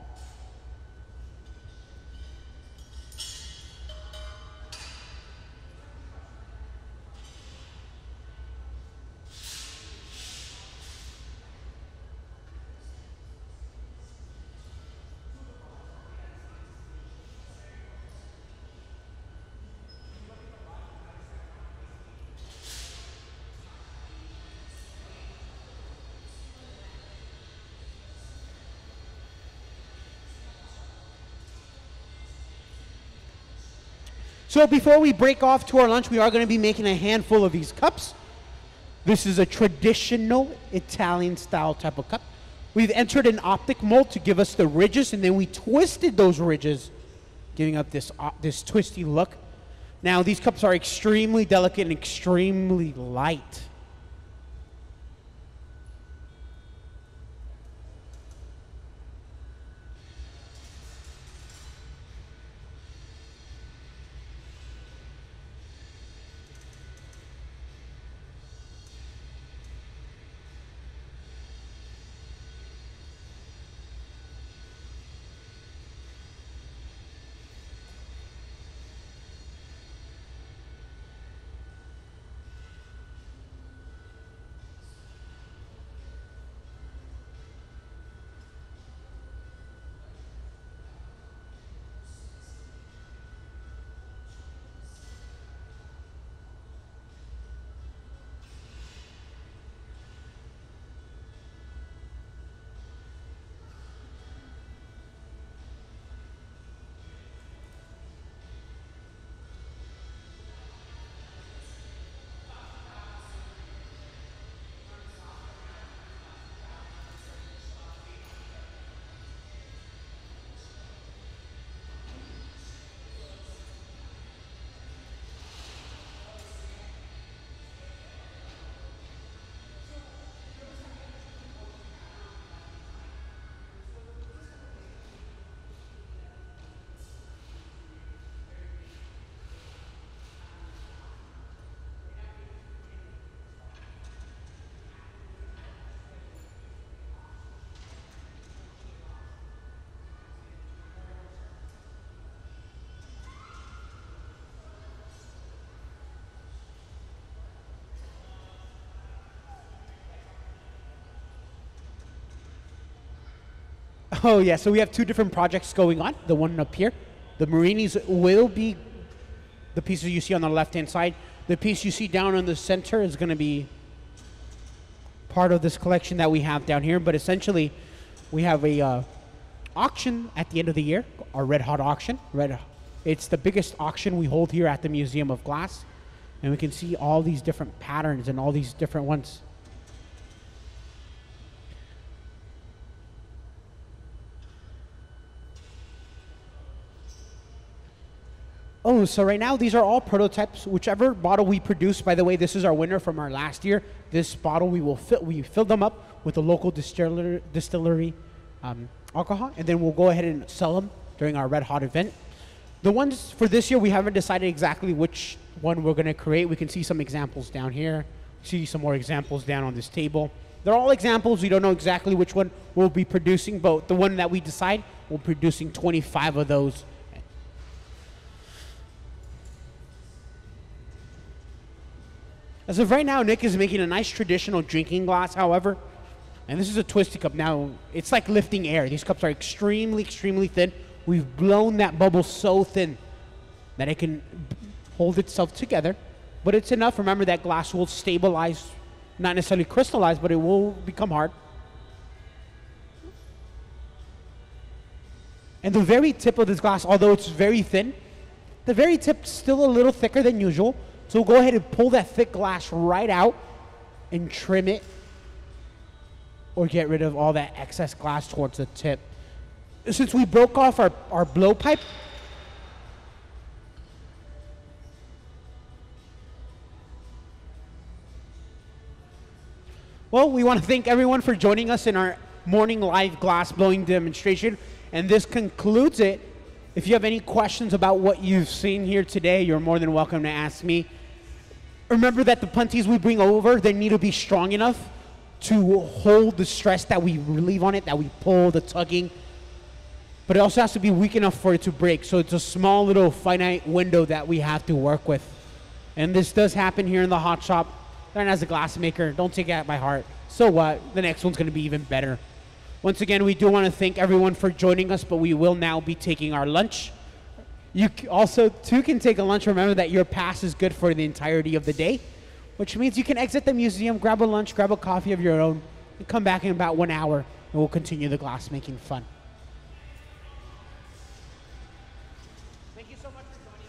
So before we break off to our lunch, we are going to be making a handful of these cups. This is a traditional Italian style type of cup. We've entered an optic mold to give us the ridges, and then we twisted those ridges, giving up this twisty look. Now, these cups are extremely delicate and extremely light. Oh yeah, so we have two different projects going on. The one up here, the Marinis will be the pieces you see on the left-hand side. The piece you see down in the center is going to be part of this collection that we have down here. But essentially, we have a auction at the end of the year, our Red Hot auction. It's the biggest auction we hold here at the Museum of Glass. And we can see all these different patterns and all these different ones. Oh, so right now these are all prototypes. Whichever bottle we produce, by the way, this is our winner from our last year. This bottle we filled them up with a local distillery alcohol, and then we'll go ahead and sell them during our Red Hot event. The ones for this year, we haven't decided exactly which one we're going to create. We can see some examples down here. See some more examples down on this table. They're all examples. We don't know exactly which one we'll be producing, but the one that we decide, we're producing 25 of those. As of right now, Nick is making a nice traditional drinking glass, however, and this is a twisty cup. Now, it's like lifting air. These cups are extremely, extremely thin. We've blown that bubble so thin that it can hold itself together, but it's enough. Remember, that glass will stabilize, not necessarily crystallize, but it will become hard. And the very tip of this glass, although it's very thin, the very tip's still a little thicker than usual. So we'll go ahead and pull that thick glass right out and trim it or get rid of all that excess glass towards the tip. Since we broke off our blowpipe, well, we want to thank everyone for joining us in our morning live glass blowing demonstration, and this concludes it. If you have any questions about what you've seen here today, you're more than welcome to ask me. Remember that the punties we bring over, they need to be strong enough to hold the stress that we relieve on it, that we pull, the tugging. But it also has to be weak enough for it to break. So it's a small little finite window that we have to work with. And this does happen here in the hot shop. And as a glass maker, don't take it by heart. So what? The next one's going to be even better. Once again, we do want to thank everyone for joining us, but we will now be taking our lunch. You also, too, can take a lunch. Remember that your pass is good for the entirety of the day, which means you can exit the museum, grab a lunch, grab a coffee of your own, and come back in about 1 hour, and we'll continue the glass-making fun. Thank you so much for joining.